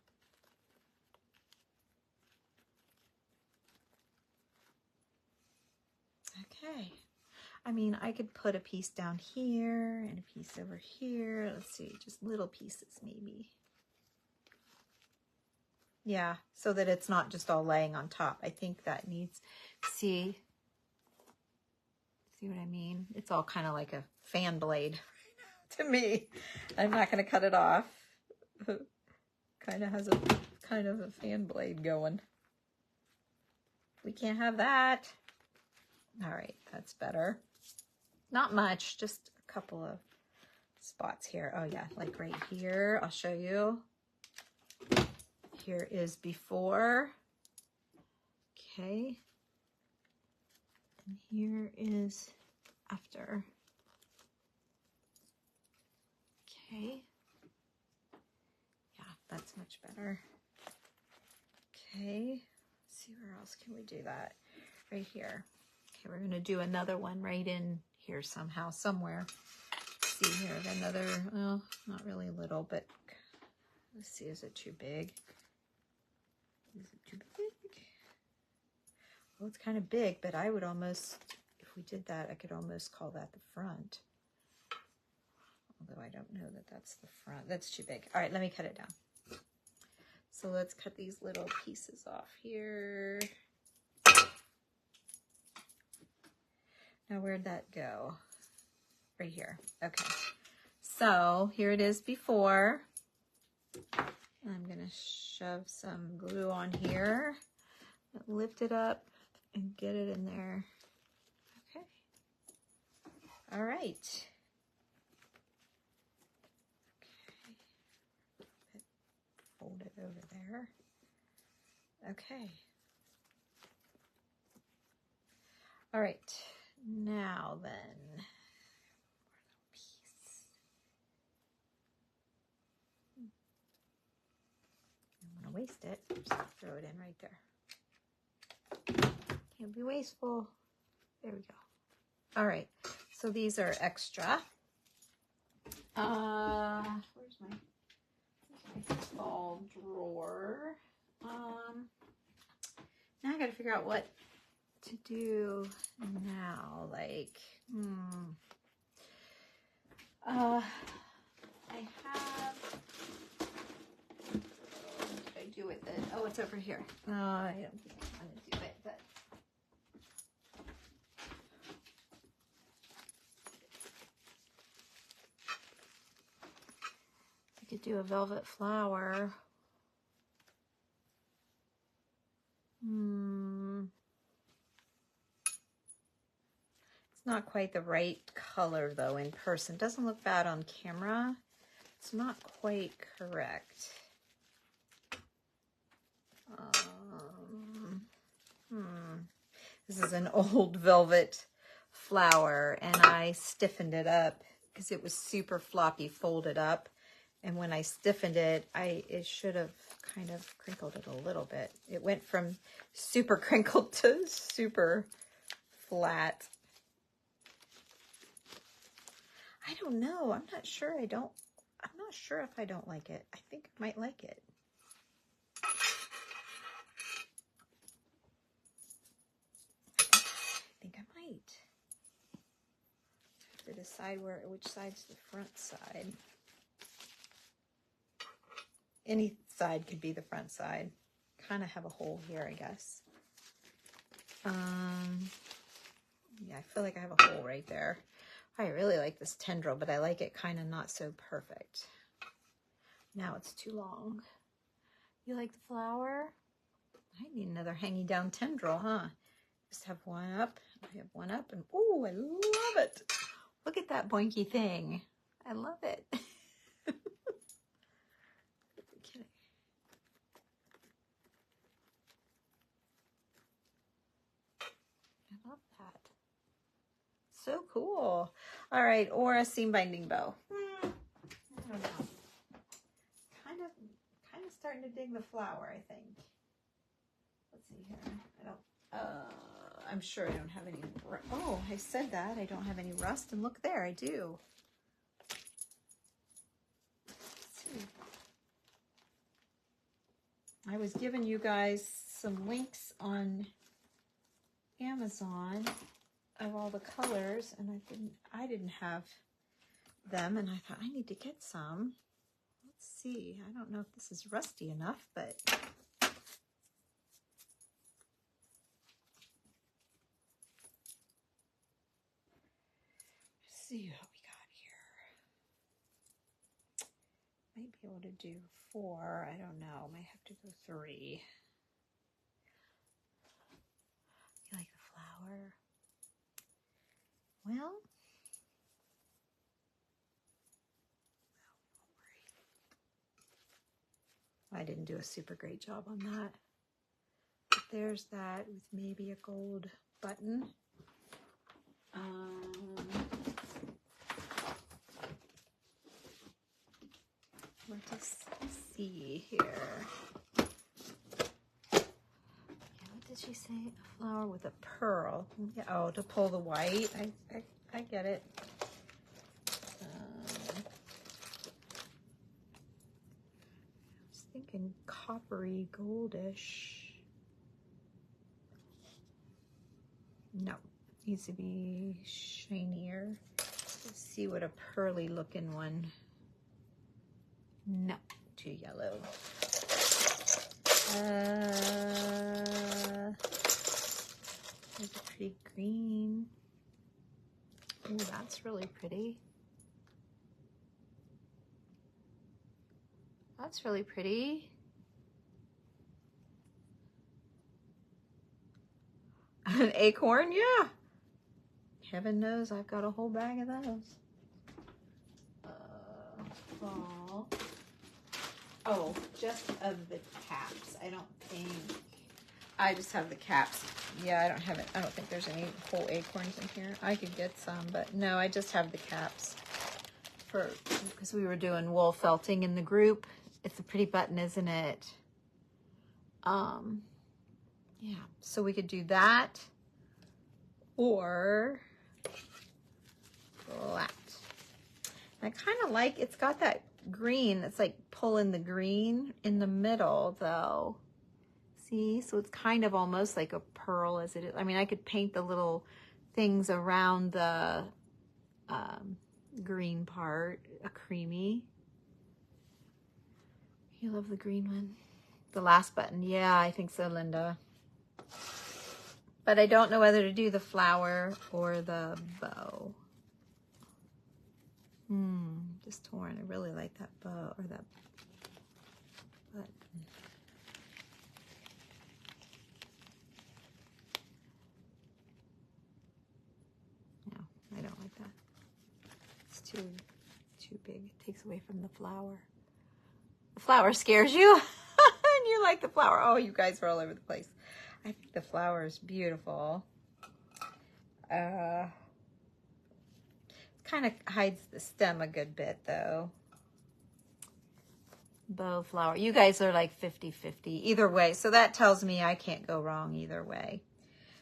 Okay. I mean, I could put a piece down here and a piece over here. Let's see, just little pieces maybe. Yeah, so that it's not just all laying on top. I think that needs, see what I mean? It's all kind of like a fan blade to me. I'm not going to cut it off. Kind of has a fan blade going. We can't have that. All right, that's better. Not much, just a couple of spots here. Oh yeah, like right here. I'll show you. Here is before. Okay. And here is after. Okay. Yeah, that's much better. Okay. Let's see, where else can we do that? Right here. Okay, we're going to do another one right in here somehow, somewhere. Let's see here, another, well, not really little, but let's see, is it too big? Is it too big? Well, it's kind of big, but I would almost, if we did that, I could almost call that the front. Although I don't know that that's the front. That's too big. All right, let me cut it down. So let's cut these little pieces off here. Now, where'd that go? Right here. Okay. So here it is before. I'm going to shove some glue on here, lift it up, and get it in there. Okay. All right. Okay. Fold it over there. Okay. All right. Now then. I don't want to waste it. Just throw it in right there. Can't be wasteful. There we go. All right. So these are extra. Where's my ball drawer? Now I got to figure out what to do now. Like, I have. What did I do with it? Oh, it's over here. I don't think I want to do it, but. I could do a velvet flower. It's not quite the right color though in person. Doesn't look bad on camera. It's not quite correct. This is an old velvet flower and I stiffened it up because it was super floppy folded up. And when I stiffened it, it should have kind of crinkled it a little bit. It went from super crinkled to super flat. I don't know. I'm not sure if I don't like it. I think I might like it. I think I might. I have to decide which side's the front side. Any side could be the front side. Kind of have a hole here, I guess. Yeah, I feel like I have a hole right there. I really like this tendril, but I like it kind of not so perfect. Now it's too long. You like the flower? I need another hanging down tendril, huh? Just have one up. I have one up, and oh, I love it. Look at that boinky thing. I love it. I love that. So cool. All right, or a seam binding bow. I don't know. Kind of starting to dig the flower, I think. Let's see here. I'm sure I don't have any. Oh, I said that. I don't have any rust, and look there, I do. Let's see. I was giving you guys some links on Amazon of all the colors, and I didn't have them, and I thought I need to get some. Let's see. I don't know if this is rusty enough, but let's see what we got here. Might be able to do 4. I don't know. Might have to go 3. Well, I didn't do a super great job on that. But there's that with maybe a gold button. Let's see here. Yeah, what did she say? A flower with a pearl. Yeah, oh, to pull the white. I get it. I was thinking coppery goldish. No, needs to be shinier. Let's see what a pearly looking one. No, too yellow. There's a pretty green. Oh, that's really pretty. That's really pretty. An acorn, yeah. Heaven knows I've got a whole bag of those. Fall. Oh, just of the caps. I don't think. I just have the caps. Yeah, I don't have it. I don't think there's any whole acorns in here. I could get some, but no, I just have the caps because we were doing wool felting in the group. It's a pretty button, isn't it? Yeah, so we could do that or flat. I kind of like, it's got that green. It's like pulling the green in the middle though. See, so it's kind of almost like a pearl as it is. I mean, I could paint the little things around the green part, a creamy. You love the green one. The last button. Yeah, I think so, Linda. But I don't know whether to do the flower or the bow. Just torn. I really like that bow or that button. No, I don't like that. It's too big. It takes away from the flower. The flower scares you. And you like the flower. Oh, you guys are all over the place. I think the flower is beautiful. It kind of hides the stem a good bit though. Bow flower. You guys are like 50-50 either way. So that tells me I can't go wrong either way.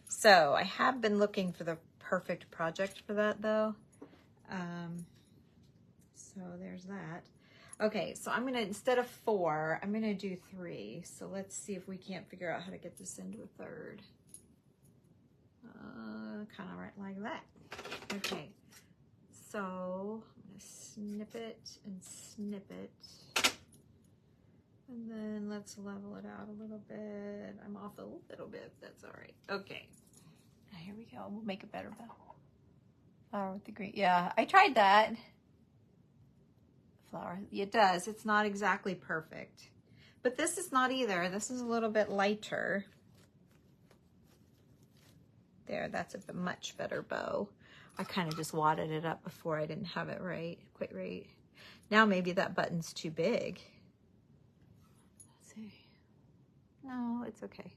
So I have been looking for the perfect project for that though. So there's that. Okay, so I'm gonna, instead of 4, I'm gonna do 3. So let's see if we can't figure out how to get this into a third. Kind of right like that. Okay, so I'm gonna snip it and snip it. And then let's level it out a little bit. I'm off a little bit, that's all right. Okay, now here we go. We'll make a better bow. Flower with the green. Yeah, I tried that. Flower. It does. It's not exactly perfect. But this is not either. This is a little bit lighter. There, that's a much better bow. I kind of just wadded it up before. I didn't have it quite right. Now maybe that button's too big. Let's see. No, it's okay.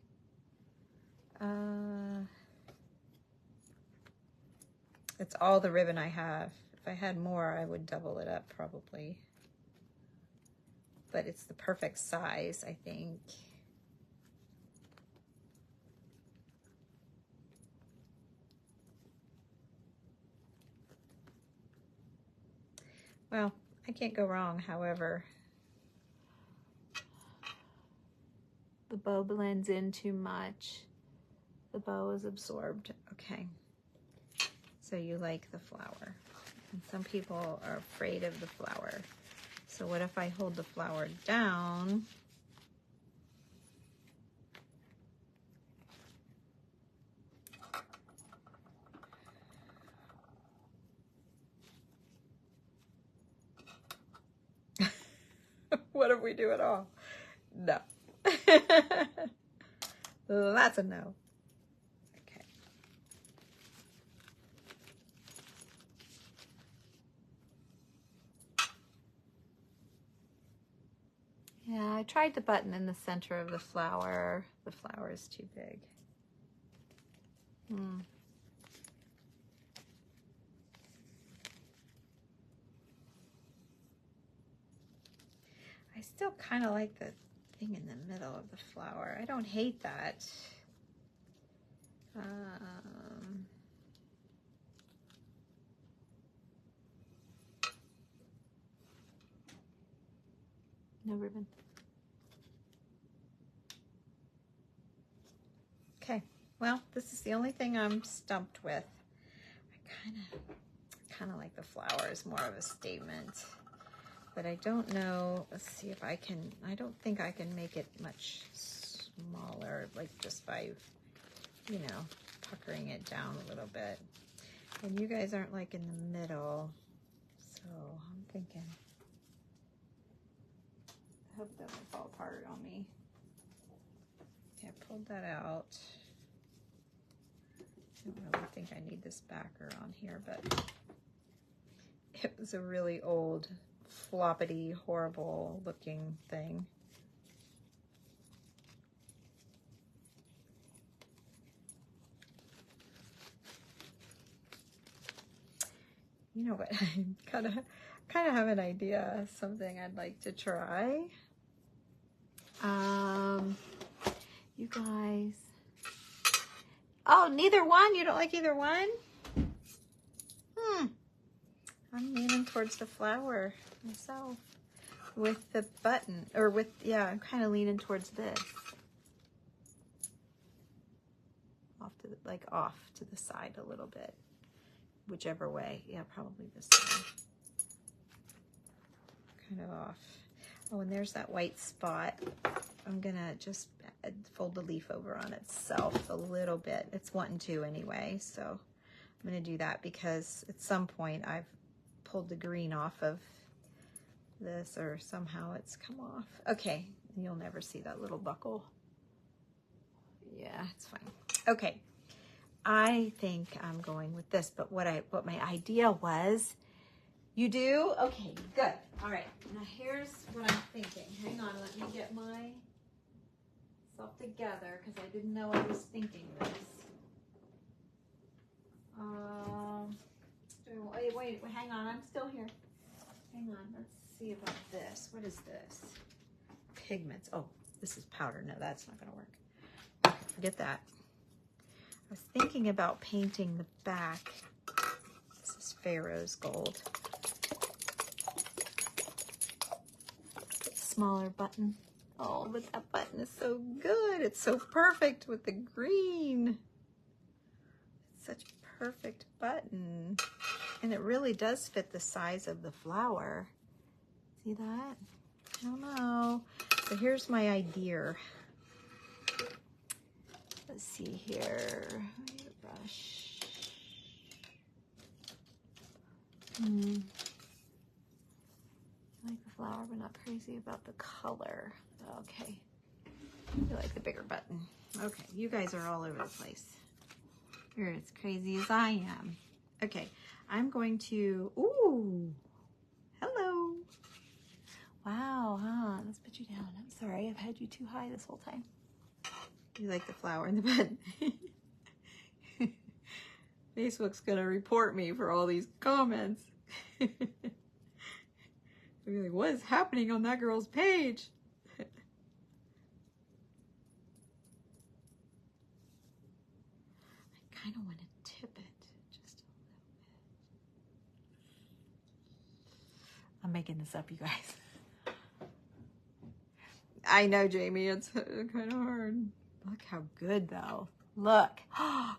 It's all the ribbon I have. If I had more, I would double it up probably. But it's the perfect size, I think. Well, I can't go wrong, however. The bow blends in too much. The bow is absorbed. Okay. So you like the flower. And some people are afraid of the flower. So what if I hold the flower down? What if we do it all? No. That's a no. Okay. I tried the button in the center of the flower. The flower is too big. I still kind of like the thing in the middle of the flower. I don't hate that. No ribbon. Okay, well, this is the only thing I'm stumped with. I kind of like the flowers, more of a statement. But I don't know, let's see if I can, I don't think I can make it much smaller, like just by, you know, puckering it down a little bit. And you guys aren't like in the middle, so I'm thinking, I hope that won't fall apart on me. Yeah, I pulled that out. I don't really think I need this backer on here, but it was a really old, floppity, horrible looking thing. You know what? I kind of have an idea of something I'd like to try. You guys. Oh, neither one? You don't like either one? I'm leaning towards the flower myself with the button, or with, yeah, I'm kind of leaning towards this. Off to the, like off to the side a little bit. Whichever way. Yeah, probably this way. Kind of off. Oh, and there's that white spot. I'm gonna just fold the leaf over on itself a little bit. It's wanting to anyway, so I'm gonna do that because at some point I've pulled the green off of this, or somehow it's come off. Okay, and you'll never see that little buckle. Yeah, it's fine. Okay, I think I'm going with this, but what my idea was, you do? Okay, good. All right, now here's what I'm thinking. Hang on, let me get myself together because I didn't know I was thinking this. Wait, hang on, I'm still here. Hang on, let's see about this. What is this? Pigments. Oh, this is powder. No, that's not gonna work. Forget that. I was thinking about painting the back. This is Pharaoh's gold. Smaller button. Oh, but that button is so good. It's so perfect with the green. It's such a perfect button. And it really does fit the size of the flower. See that? I don't know. So here's my idea. Let's see here. Brush. I like the flower, but not crazy about the color. Okay. I like the bigger button. Okay, you guys are all over the place. You're as crazy as I am. Okay, I'm going to, ooh, hello. Wow, huh? Let's put you down. I'm sorry, I've had you too high this whole time. You like the flower and the button. Facebook's gonna report me for all these comments. I'll be like, what is happening on that girl's page? I kind of want to tip it just a little bit. I'm making this up, you guys. I know, Jamie, it's kind of hard. Look how good, though. Look. I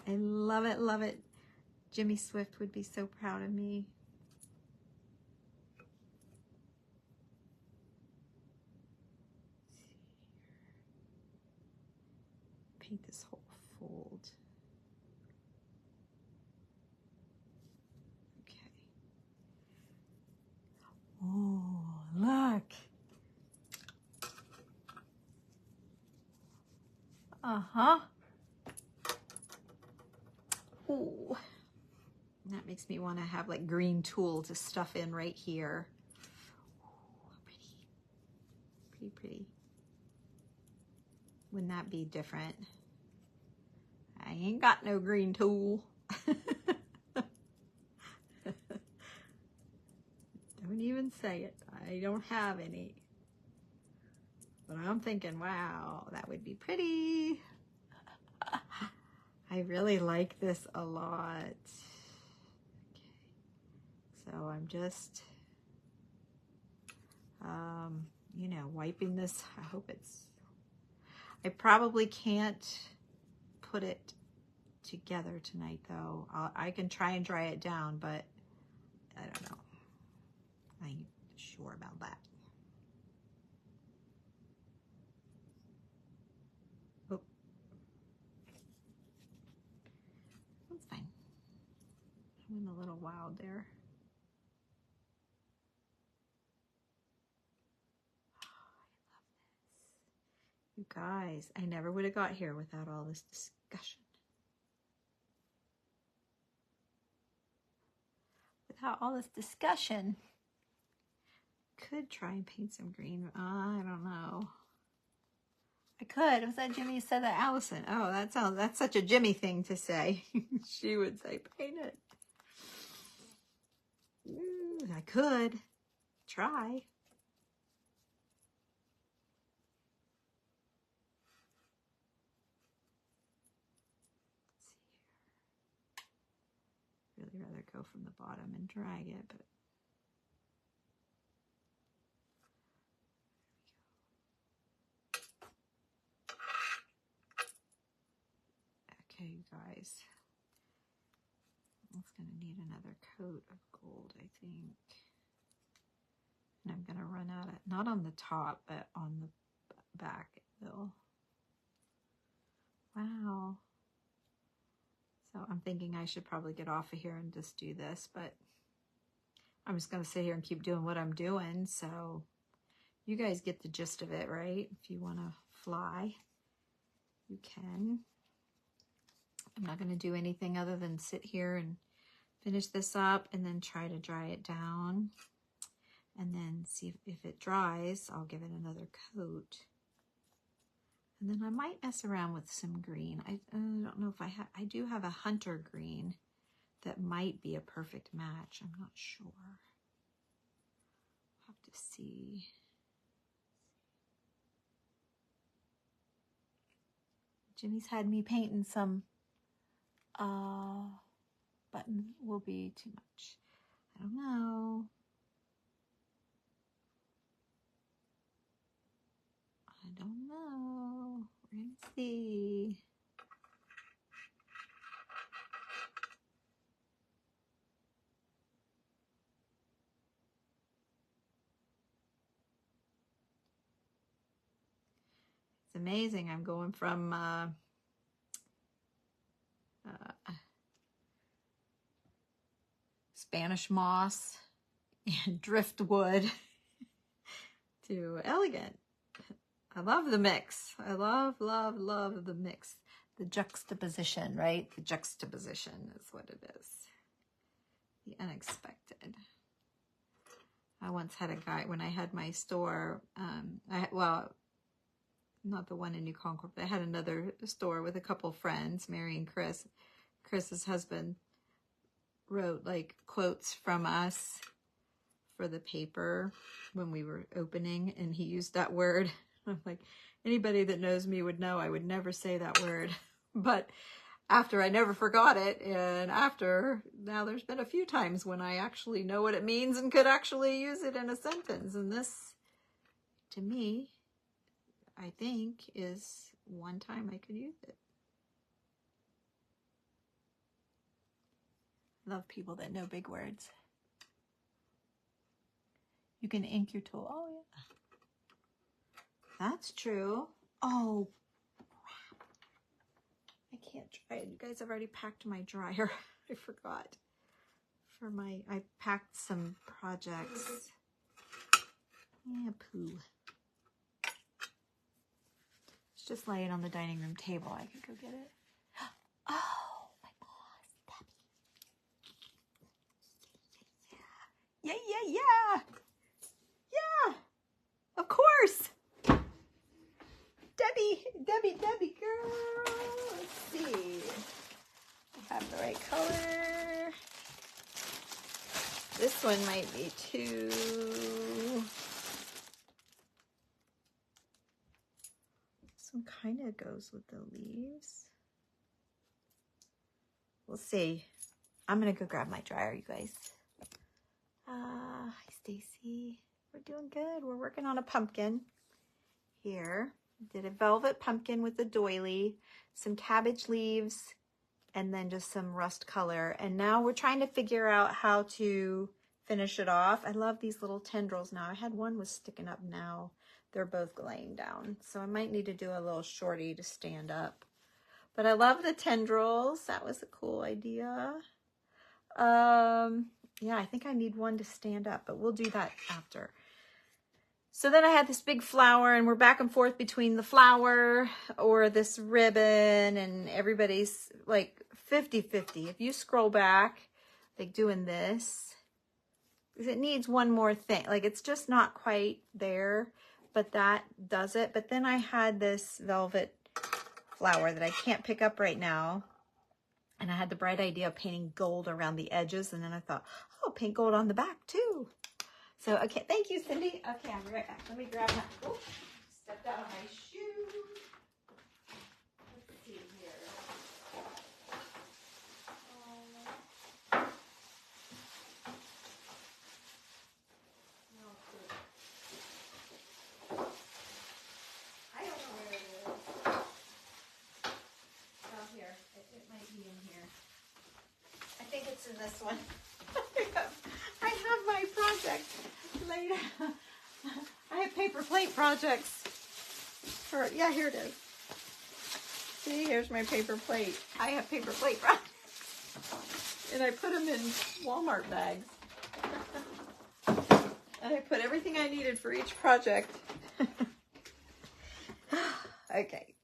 love it, love it. Jimmy Swift would be so proud of me. Paint this whole fold. Okay. Oh, look. Uh-huh. Ooh. That makes me want to have like green tulle to stuff in right here. Wouldn't that be different? I ain't got no green tool. Don't even say it. I don't have any. But I'm thinking, wow, that would be pretty. I really like this a lot. Okay. So I'm just, you know, wiping this. I hope it's, I probably can't put it together tonight though. I can try and dry it down, but I don't know. I ain't sure about that. Oh, that's fine. I went a little wild there. You guys, I never would have got here without all this discussion. Without all this discussion. Could try and paint some green. I don't know. I could. Was that Jimmy said that? Allison. Oh, that's such a Jimmy thing to say. She would say, paint it. I could try. Really rather go from the bottom and drag it, but okay, you guys. It's going to need another coat of gold, I think. And I'm going to run out of, not on the top, but on the back it will. Wow. So I'm thinking I should probably get off of here and just do this, but I'm just going to sit here and keep doing what I'm doing. So you guys get the gist of it, right? If you want to fly, you can. I'm not going to do anything other than sit here and finish this up and then try to dry it down. And then see if it dries, I'll give it another coat. And then I might mess around with some green. I don't know if I do have a hunter green that might be a perfect match. I'm not sure. I'll have to see. Jimmy's had me painting some button will be too much. I don't know. I don't know. We're going to see. It's amazing. I'm going from Spanish moss and driftwood to elegant. I love the mix. I love, love, love the mix. The juxtaposition, right? The juxtaposition is what it is. The unexpected. I once had a guy, when I had my store, well, not the one in New Concord, but I had another store with a couple friends, Mary and Chris. Chris's husband wrote like quotes from us for the paper when we were opening, and he used that word. I'm like, anybody that knows me would know I would never say that word. But after, I never forgot it, and after, now there's been a few times when I actually know what it means and could actually use it in a sentence. And this, to me, I think is one time I could use it. Love people that know big words. You can ink your tool. Oh, yeah. That's true. Oh, crap. I can't dry it. You guys have already packed my dryer. I forgot. I packed some projects. Yeah, poo. It's just laying on the dining room table. I could go get it. Oh, my boss, Debbie. Yeah. Yeah, of course. Debbie Debbie girl. Let's see. I have the right color. This one might be too... This one kind of goes with the leaves. We'll see. I'm going to go grab my dryer, you guys. Hi, Stacy. We're doing good. We're working on a pumpkin here. Did a velvet pumpkin with the doily, some cabbage leaves, and then just some rust color. And now we're trying to figure out how to finish it off. I love these little tendrils now. I had one was sticking up now. They're both laying down. So I might need to do a little shorty to stand up. But I love the tendrils. That was a cool idea. Yeah, I think I need one to stand up, but we'll do that after. So then I had this big flower, and we're back and forth between the flower or this ribbon, and everybody's like 50-50. If you scroll back, like doing this, because it needs one more thing. Like it's just not quite there, but that does it. But then I had this velvet flower that I can't pick up right now. And I had the bright idea of painting gold around the edges. And then I thought, oh, paint gold on the back too. So, okay, thank you, Cindy. Okay, I'll be right back. Let me grab my, oh, stepped out of my shoe. Let's see here. I don't know where it is. Oh, here. It might be in here. I think it's in this one. I have my project laid out. I have paper plate projects. For, yeah, here it is. See, here's my paper plate. I have paper plate projects. And I put them in Walmart bags. And I put everything I needed for each project. Okay.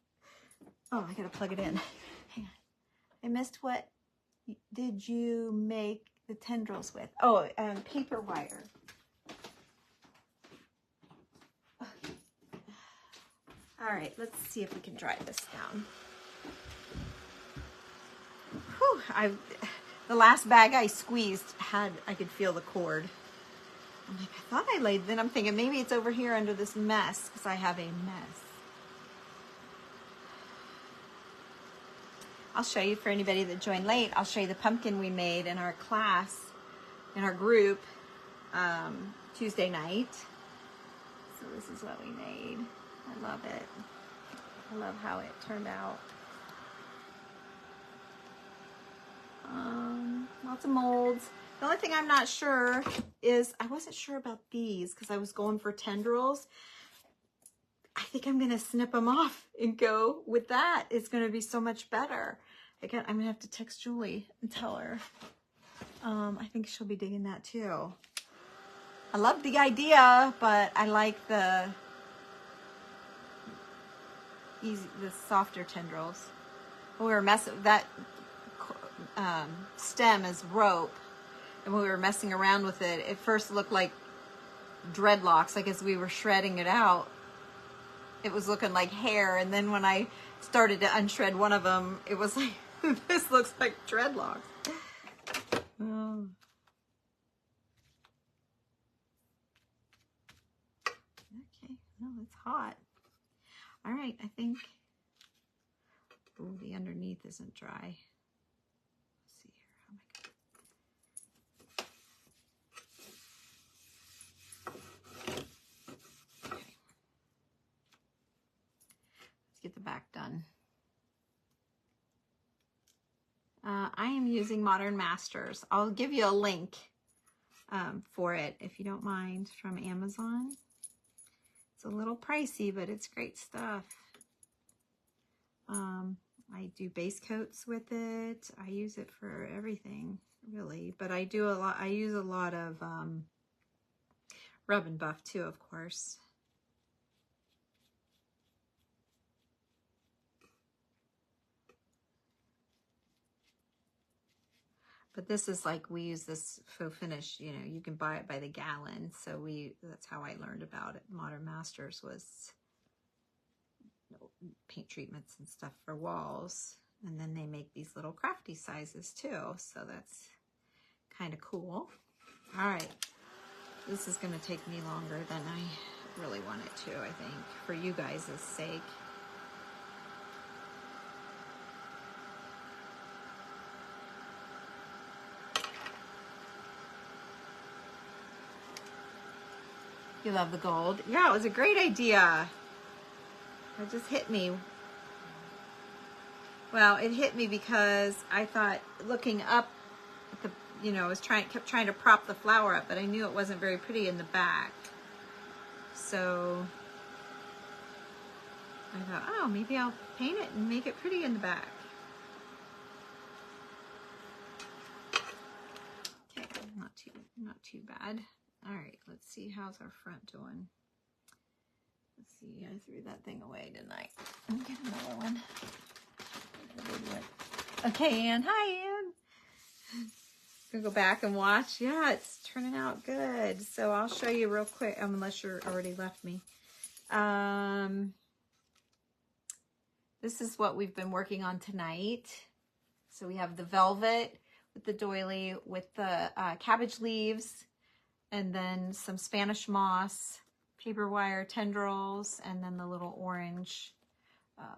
Oh, I gotta plug it in. Hang on. I missed what did you make the tendrils with? Oh, paper wire. Okay. All right, let's see if we can dry this down. Whew, the last bag I squeezed I could feel the cord. I'm like, I thought I laid, then I'm thinking maybe it's over here under this mess because I have a mess. I'll show you for anybody that joined late. I'll show you the pumpkin we made in our class, in our group, Tuesday night. So this is what we made. I love it. I love how it turned out. Lots of molds. The only thing I'm not sure is, I wasn't sure about these because I was going for tendrils. I think I'm going to snip them off and go with that. It's going to be so much better. Again, I'm going to have to text Julie and tell her. I think she'll be digging that too. I love the idea, but I like the softer tendrils. When we were messing, that stem is rope. And when we were messing around with it, it first looked like dreadlocks, like as we were shredding it out. It was looking like hair, and then when I started to unshred one of them, it was like, this looks like dreadlocks. Oh. Okay, no, it's hot. All right, I think, oh, the underneath isn't dry. Let's see here, how am I going get the back done. I am using Modern Masters. I'll give you a link for it if you don't mind, from Amazon. It's a little pricey, but it's great stuff. I do base coats with it. I use it for everything, really. But I do a lot. I use a lot of Rub and Buff too, of course. But this is like, we use this faux finish, you know, you can buy it by the gallon. So that's how I learned about it. Modern Masters was treatments and stuff for walls. And then they make these little crafty sizes too. So that's kind of cool. All right. This is going to take me longer than I really want it to, I think, for you guys' sake. You love the gold? Yeah, it was a great idea. It just hit me. Well, it hit me because I thought looking up at the, you know, I was kept trying to prop the flower up, but I knew it wasn't very pretty in the back. So I thought, oh, maybe I'll paint it and make it pretty in the back. Okay, not too bad. All right, let's see, how's our front doing? Let's see, I threw that thing away, didn't I? Let me get another one. Okay, Ann. Hi, Ann. Gonna go back and watch. Yeah, it's turning out good. So I'll show you real quick, unless you're already left me. This is what we've been working on tonight. So we have the velvet with the doily, with the cabbage leaves, and then some Spanish moss, paper wire tendrils, and then the little orange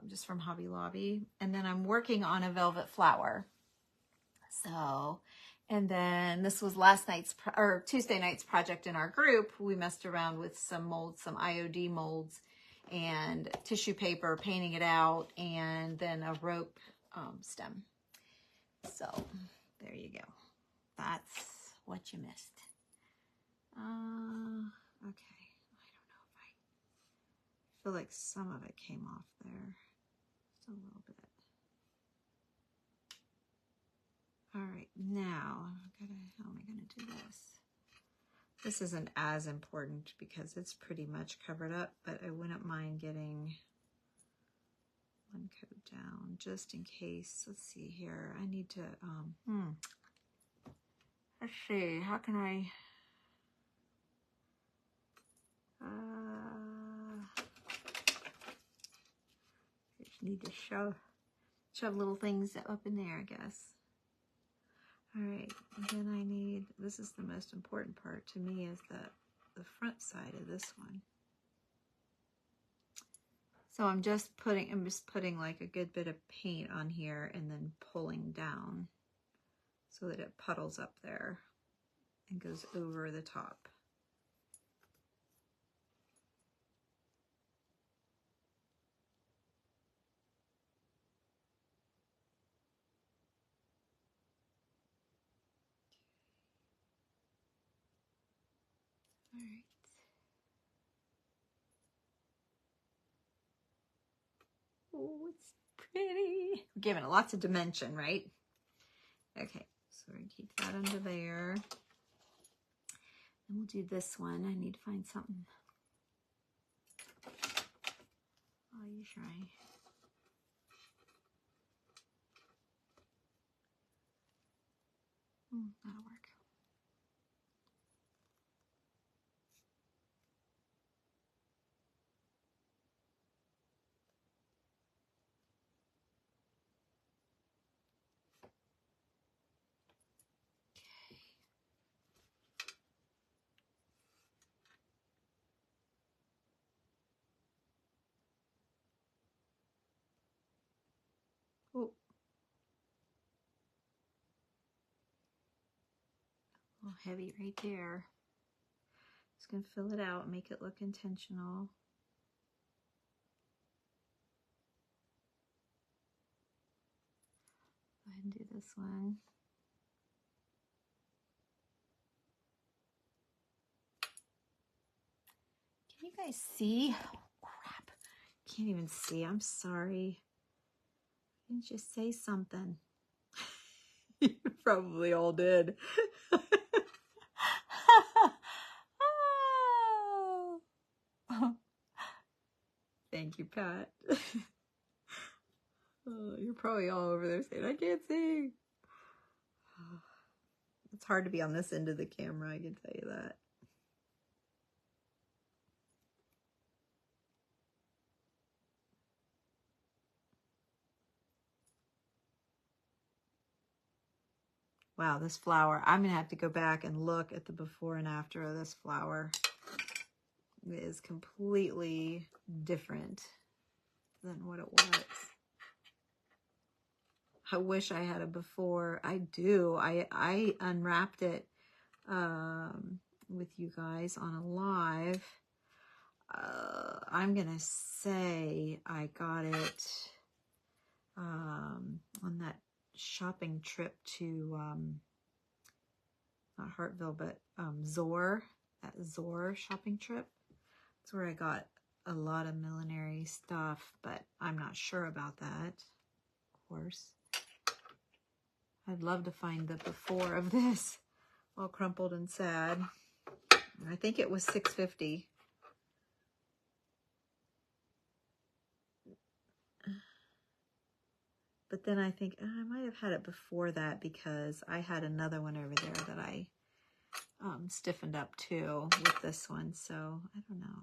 just from Hobby Lobby. And then I'm working on a velvet flower. So, and then this was Tuesday night's project in our group. We messed around with some molds, some IOD molds and tissue paper, painting it out, and then a rope stem. So there you go. That's what you missed. Okay. I don't know if I feel like some of it came off there. Just a little bit. All right, now how am I gonna do this? This isn't as important because it's pretty much covered up, but I wouldn't mind getting one coat down just in case. Let's see here. I need to, let's see, how can I, I just need to shove little things up in there, I guess. All right, and then I need, this is the most important part to me, is the front side of this one. So I'm just putting like a good bit of paint on here and then pulling down so that it puddles up there and goes over the top. All right. Oh, it's pretty. We're giving it lots of dimension, right? Okay, so we're gonna keep that under there. And we'll do this one. I need to find something. Oh, you try. That'll work. Oh, a little heavy right there. Just gonna fill it out and make it look intentional. Go ahead and do this one. Can you guys see? Oh, crap. Can't even see. I'm sorry. Didn't you say something? You probably all did. Oh. Thank you, Pat. Oh, you're probably all over there saying, I can't see. It's hard to be on this end of the camera, I can tell you that. Wow, this flower. I'm going to have to go back and look at the before and after of this flower. It is completely different than what it was. I wish I had a before. I do. I unwrapped it with you guys on a live. I'm going to say I got it on that shopping trip to, not Hartville, but Zor, that Zor shopping trip. That's where I got a lot of millinery stuff, but I'm not sure about that, of course. I'd love to find the before of this, all crumpled and sad. I think it was $6.50. But then I think I might have had it before that because I had another one over there that I stiffened up too with this one. So I don't know.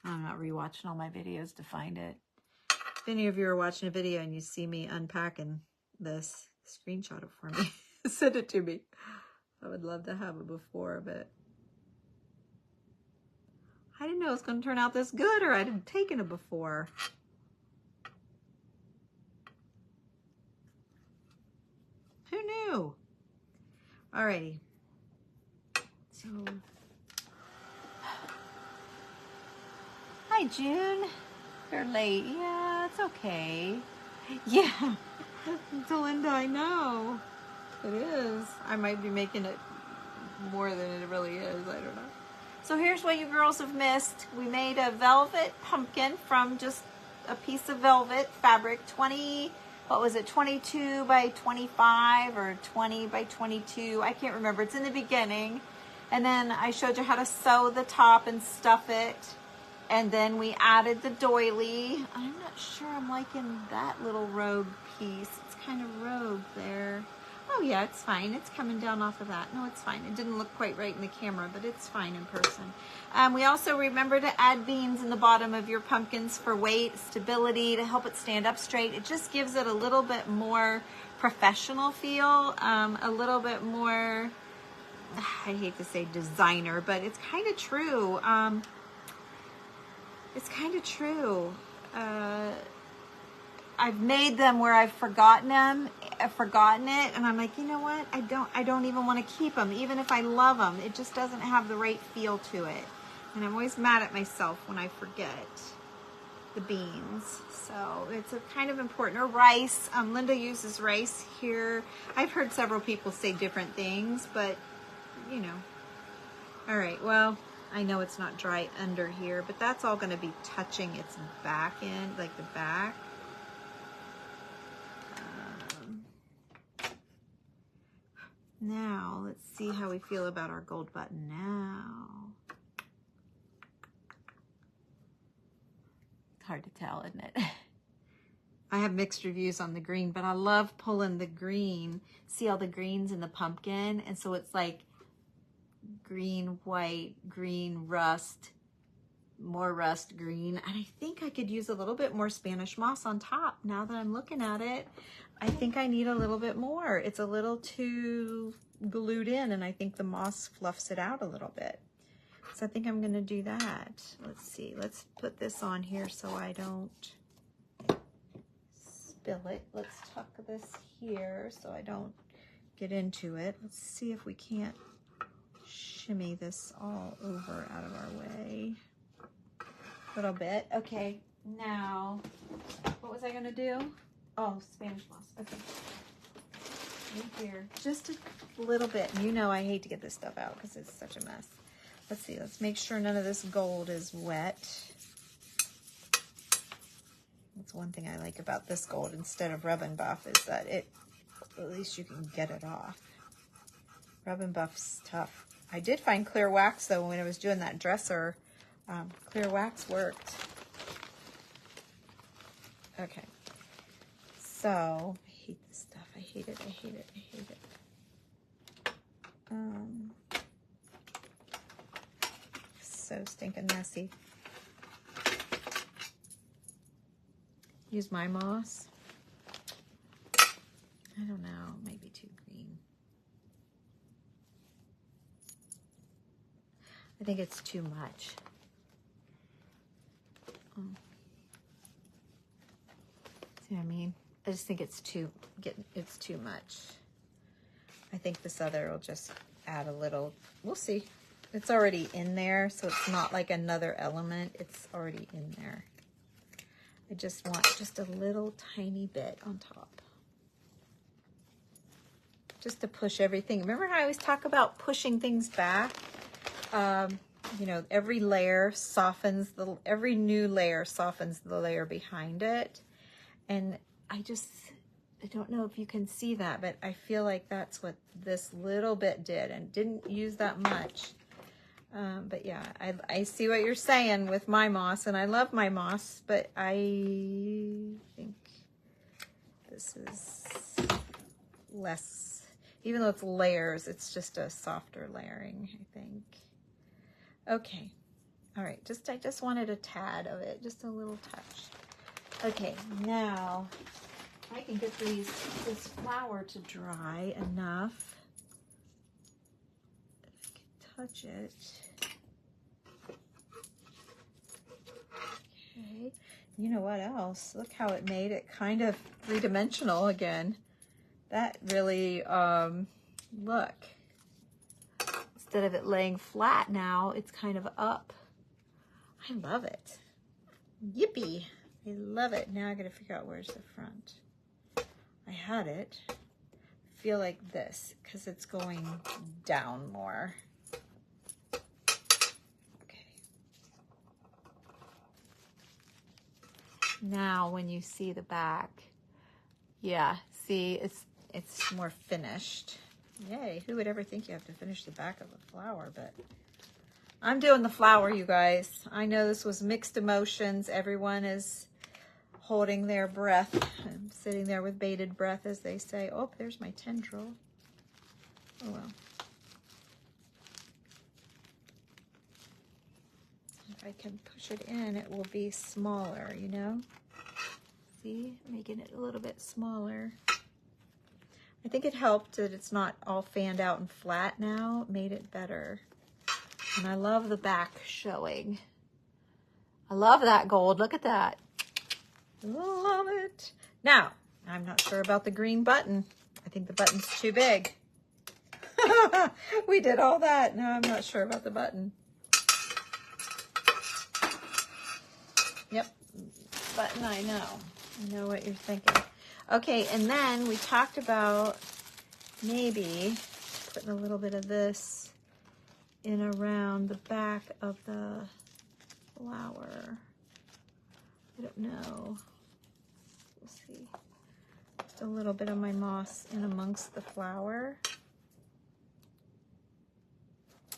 I'm not rewatching all my videos to find it. If any of you are watching a video and you see me unpacking this, screenshot it for me. Send it to me. I would love to have it before, but I didn't know it was going to turn out this good, or I'd have taken it before. Who knew? Alrighty. So, hi June. You're late. Yeah, it's okay. Yeah, Delinda, I know. It is. I might be making it more than it really is. I don't know. So here's what you girls have missed. We made a velvet pumpkin from just a piece of velvet fabric, 22 by 25 or 20 by 22. I can't remember. It's in the beginning. And then I showed you how to sew the top and stuff it. And then we added the doily. I'm not sure I'm liking that little rogue piece. It's kind of rogue there. Oh yeah, it's fine. It's coming down off of that. No, it's fine. It didn't look quite right in the camera, but it's fine in person. We also remember to add beans in the bottom of your pumpkins for weight, stability, to help it stand up straight. It just gives it a little bit more professional feel, a little bit more, I hate to say designer, but it's kind of true. It's kind of true. I've made them where I've forgotten it, and I'm like, you know what? I don't even want to keep them, even if I love them. It just doesn't have the right feel to it, and I'm always mad at myself when I forget the beans. So it's a kind of important. Or rice. Linda uses rice here. I've heard several people say different things, but you know. All right. Well, I know it's not dry under here, but that's all going to be touching its back end, like the back. Now, let's see how we feel about our gold button now. It's hard to tell, isn't it? I have mixed reviews on the green, but I love pulling the green. See all the greens in the pumpkin? And so it's like green, white, green, rust, more rust, green. And I think I could use a little bit more Spanish moss on top. Now that I'm looking at it, I think I need a little bit more. It's a little too glued in, and I think the moss fluffs it out a little bit. So I think I'm gonna do that. Let's see, let's put this on here so I don't spill it. Let's tuck this here so I don't get into it. Let's see if we can't shimmy this all over out of our way. A little bit. Okay, now, what was I gonna do? Oh, Spanish moss. Okay. Right here. Just a little bit. You know I hate to get this stuff out because it's such a mess. Let's see. Let's make sure none of this gold is wet. That's one thing I like about this gold instead of Rub and Buff is that at least you can get it off. Rub and Buff's tough. I did find clear wax though when I was doing that dresser. Clear wax worked. Okay. So, I hate this stuff. I hate it. I hate it. I hate it. So stinking messy. Use my moss. I don't know, it might be too green. I think it's too much. See what I mean? I just think it's too much. I think this other will just add a little, we'll see. It's already in there, so it's not like another element. It's already in there. I just want just a little tiny bit on top. Just to push everything. Remember how I always talk about pushing things back? You know, every layer softens, every new layer softens the layer behind it. And I don't know if you can see that, but I feel like that's what this little bit did, and didn't use that much. But yeah, I see what you're saying with my moss, and I love my moss, but I think this is less, even though it's layers, it's just a softer layering, I think. Okay, all right, I just wanted a tad of it, just a little touch. Okay, now I can get this flower to dry enough that I can touch it. Okay, you know what else? Look how it made it kind of three-dimensional again. That really, look. Instead of it laying flat now, it's kind of up. I love it. Yippee. I love it. Now I gotta figure out where's the front. I had it. I feel like this, because it's going down more. Okay. Now when you see the back, yeah, see, it's more finished. Yay, who would ever think you have to finish the back of a flower, but I'm doing the flower, you guys. I know this was mixed emotions. Everyone is holding their breath. I'm sitting there with bated breath, as they say. Oh, there's my tendril. Oh, well. If I can push it in, it will be smaller, you know? See, making it a little bit smaller. I think it helped that it's not all fanned out and flat now. It made it better. And I love the back showing. I love that gold. Look at that. Love it. Now, I'm not sure about the green button. I think the button's too big. We did all that. Now I'm not sure about the button. Yep, button, I know. I know what you're thinking. Okay, and then we talked about maybe putting a little bit of this in around the back of the flower. I don't know. We'll see. Just a little bit of my moss in amongst the flower.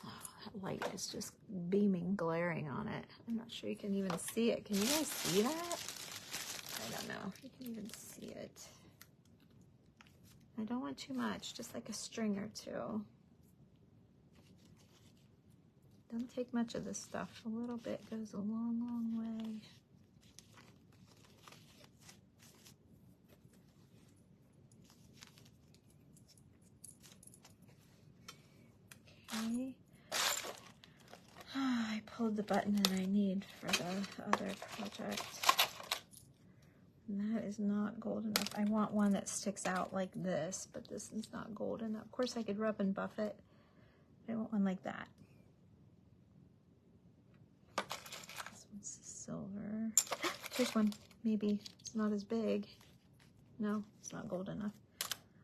Oh, that light is just beaming, glaring on it. I'm not sure you can even see it. Can you guys see that? I don't know if you can even see it. I don't want too much, just like a string or two. Don't take much of this stuff. A little bit goes a long, long way. Okay. I pulled the button that I need for the other project. And that is not gold enough. I want one that sticks out like this, but this is not gold enough. Of course, I could rub and buff it. I want one like that. This one's silver. Here's one. Maybe it's not as big. No, it's not gold enough.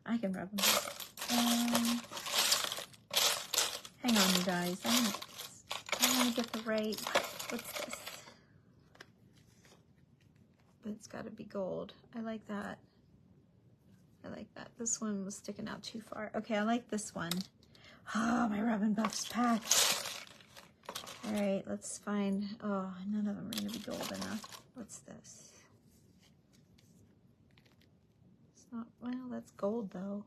I can rub and buff. Hang on, you guys. I want to get the right. What's this? But it's got to be gold. I like that. I like that. This one was sticking out too far. Okay, I like this one. Oh, my rub and buff's packed. All right, let's find. Oh, none of them are going to be gold enough. What's this? It's not. Well, that's gold though.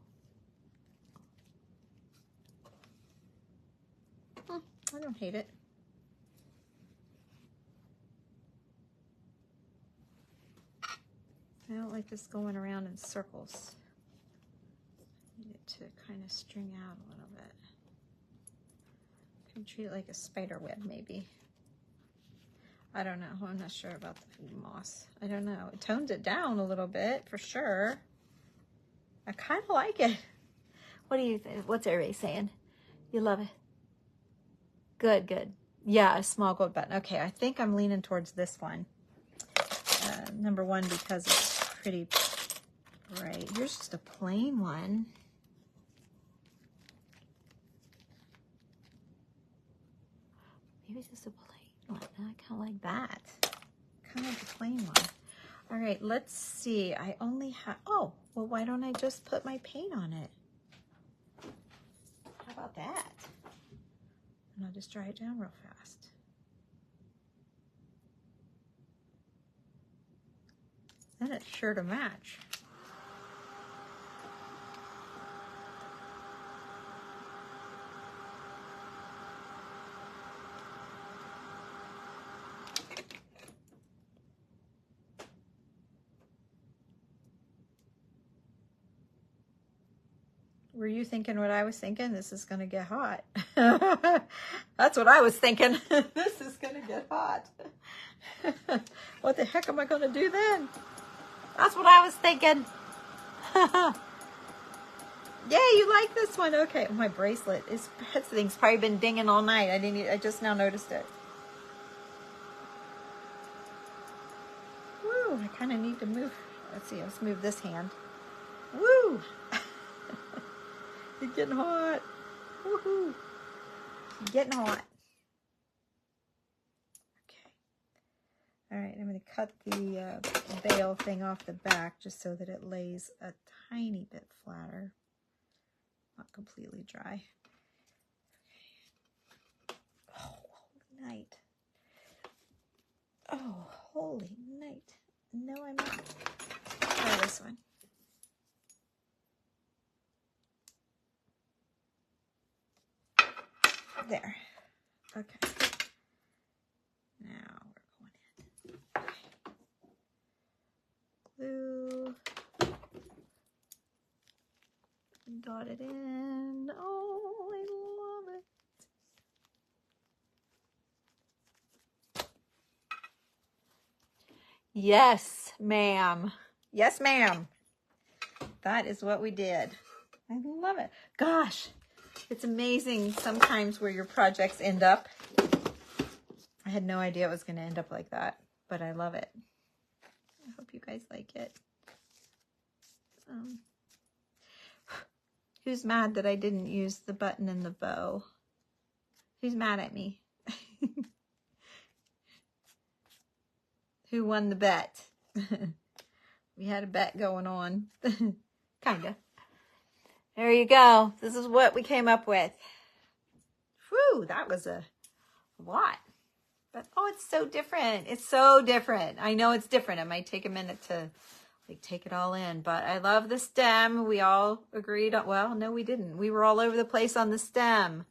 I don't hate it. I don't like this going around in circles. to kind of string out a little bit. Can treat it like a spider web, maybe. I don't know. I'm not sure about the moss. I don't know. It tones it down a little bit for sure. I kind of like it. What do you think? What's everybody saying? You love it? Good, good. Yeah, a small gold button. Okay, I think I'm leaning towards this one. Number one, because it's pretty bright. Here's just a plain one. Maybe just a plain one. I kind of like that. Kind of like a plain one. All right, let's see. I only have, oh, well, why don't I just put my paint on it? How about that? And I'll just dry it down real fast. Then it's sure to match. Were you thinking what I was thinking? This is going to get hot. That's what I was thinking. This is going to get hot. What the heck am I going to do then? That's what I was thinking. Yay, you like this one? Okay, oh, my bracelet is, that thing's probably been dinging all night. I just now noticed it. Woo, I kind of need to move. Let's see, let's move this hand. Woo! It's getting hot. Woohoo! It's getting hot. Okay. All right, I'm going to cut the bail thing off the back just so that it lays a tiny bit flatter. Not completely dry. Okay. Oh, holy night. Oh, holy night. No, I'm not. Try this one. There. Okay. Now we're going in. Okay. Glue. Dot it in. Oh, I love it. Yes, ma'am. Yes, ma'am. That is what we did. I love it. Gosh. It's amazing sometimes where your projects end up. I had no idea it was going to end up like that, but I love it. I hope you guys like it. Who's mad that I didn't use the button and the bow? Who's mad at me? Who won the bet? We had a bet going on. Kinda. There you go. This is what we came up with. Whew, that was a lot. But, oh, it's so different. It's so different. I know it's different. It might take a minute to, like, take it all in. But I love the stem. We all agreed on, well, no, we didn't. We were all over the place on the stem.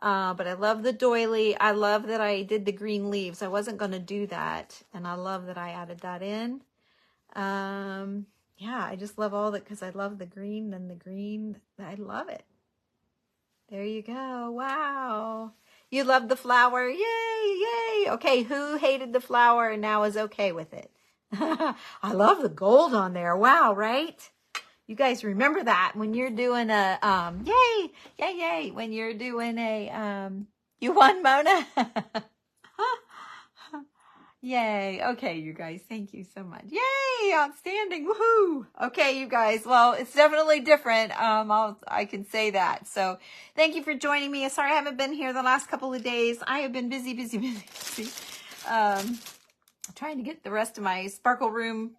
But I love the doily. I love that I did the green leaves. I wasn't going to do that. And I love that I added that in. Yeah, I just love all that because I love the green and the green. I love it. There you go. Wow. You love the flower. Yay, yay. Okay, who hated the flower and now is okay with it? I love the gold on there. Wow, right? You guys remember that when you're doing a, yay, yay, yay. When you're doing a, you won, Mona? Yay. Okay, you guys. Thank you so much. Yay. Outstanding. Woohoo. Okay, you guys. Well, it's definitely different. I can say that. So thank you for joining me. Sorry I haven't been here the last couple of days. I have been busy. Trying to get the rest of my Sparkle Room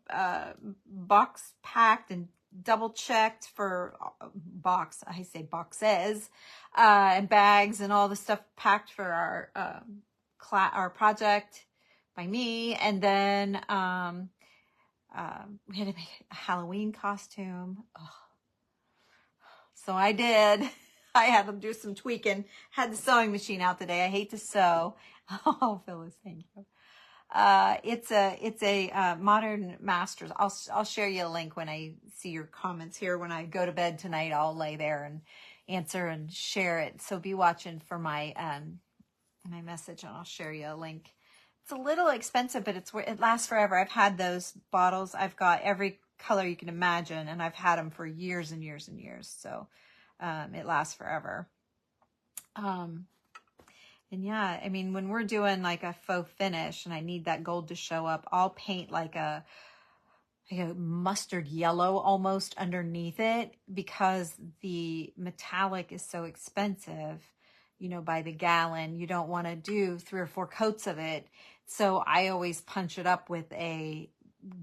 box packed and double checked for boxes and bags and all the stuff packed for our project by me. And then we had to make a Halloween costume. Oh. So I did. I had to do some tweaking. Had the sewing machine out today. I hate to sew. Oh, Phyllis, thank you. It's a Modern Masters. I'll share you a link when I see your comments here. When I go to bed tonight, I'll lay there and answer and share it. So be watching for my my message, and I'll share you a link. It's a little expensive, but it lasts forever. I've had those bottles. I've got every color you can imagine, and I've had them for years and years and years. So it lasts forever. And yeah, I mean, when we're doing like a faux finish and I need that gold to show up, I'll paint like a mustard yellow almost underneath it, because the metallic is so expensive, you know, by the gallon. You don't want to do 3 or 4 coats of it. So I always punch it up with a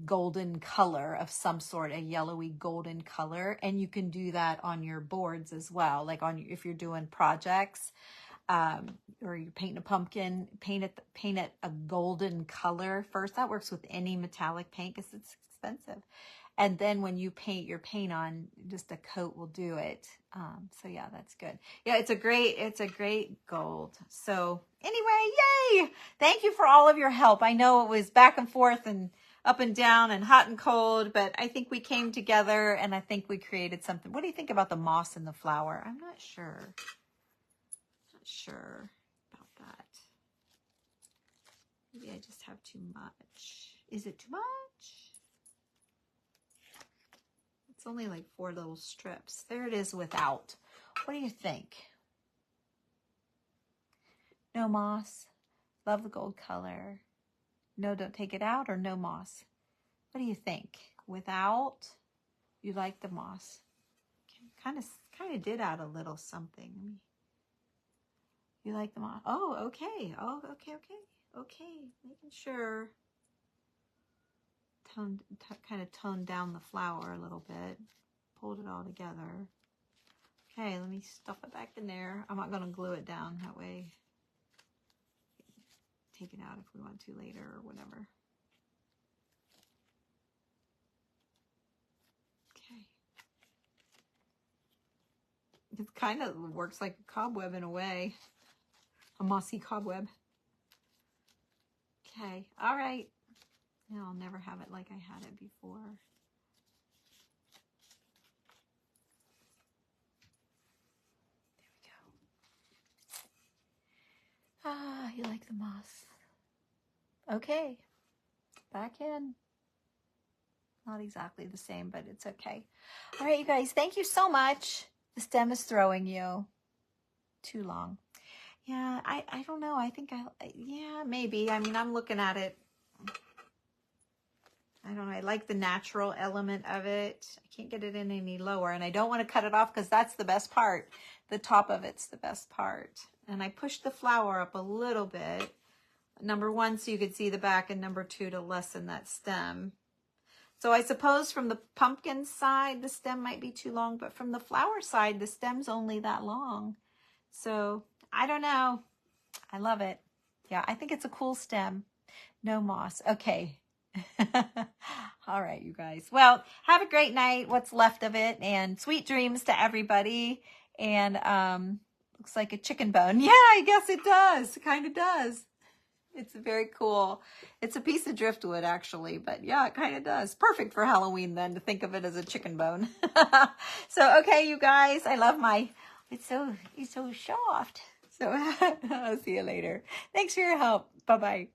golden color of some sort, a yellowy golden color. And you can do that on your boards as well. Like if you're doing projects, or you're painting a pumpkin, paint it a golden color first. That works with any metallic paint because it's expensive. And then when you paint your paint on, just a coat will do it. So yeah, that's good. Yeah, it's a great gold. So anyway, yay! Thank you for all of your help. I know it was back and forth and up and down and hot and cold, but I think we came together and I think we created something. What do you think about the moss and the flower? I'm not sure. Sure about that. Maybe I just have too much. Is it too much? It's only like 4 little strips. There it is without. What do you think? No moss. Love the gold color. No, don't take it out, or no moss. What do you think? Without? You like the moss? Kind of did add a little something. You like them all? Oh, okay. Oh, okay. Making sure. Kind of toned down the flower a little bit. Pulled it all together. Okay, let me stuff it back in there. I'm not going to glue it down. That way, take it out if we want to later or whatever. Okay. It kind of works like a cobweb in a way. A mossy cobweb. Okay, all right. Now I'll never have it like I had it before. There we go. Ah, you like the moss. Okay, back in. Not exactly the same, but it's okay. All right, you guys, thank you so much. The stem is throwing you. Too long. Yeah, I don't know. I think yeah, maybe. I mean, I'm looking at it. I don't know. I like the natural element of it. I can't get it in any lower, and I don't want to cut it off because that's the best part. The top of it's the best part. And I pushed the flower up a little bit. Number 1, so you could see the back, and number 2, to lessen that stem. So I suppose from the pumpkin side, the stem might be too long, but from the flower side, the stem's only that long. So I don't know. I love it. Yeah, I think it's a cool stem. No moss. Okay. All right, you guys. Well, have a great night, what's left of it, and sweet dreams to everybody. And looks like a chicken bone. Yeah, I guess it does. It kind of does. It's very cool. It's a piece of driftwood, actually, but yeah, it kind of does. Perfect for Halloween, then, to think of it as a chicken bone. So, okay, you guys, I love it's so soft. So I'll see you later. Thanks for your help. Bye-bye.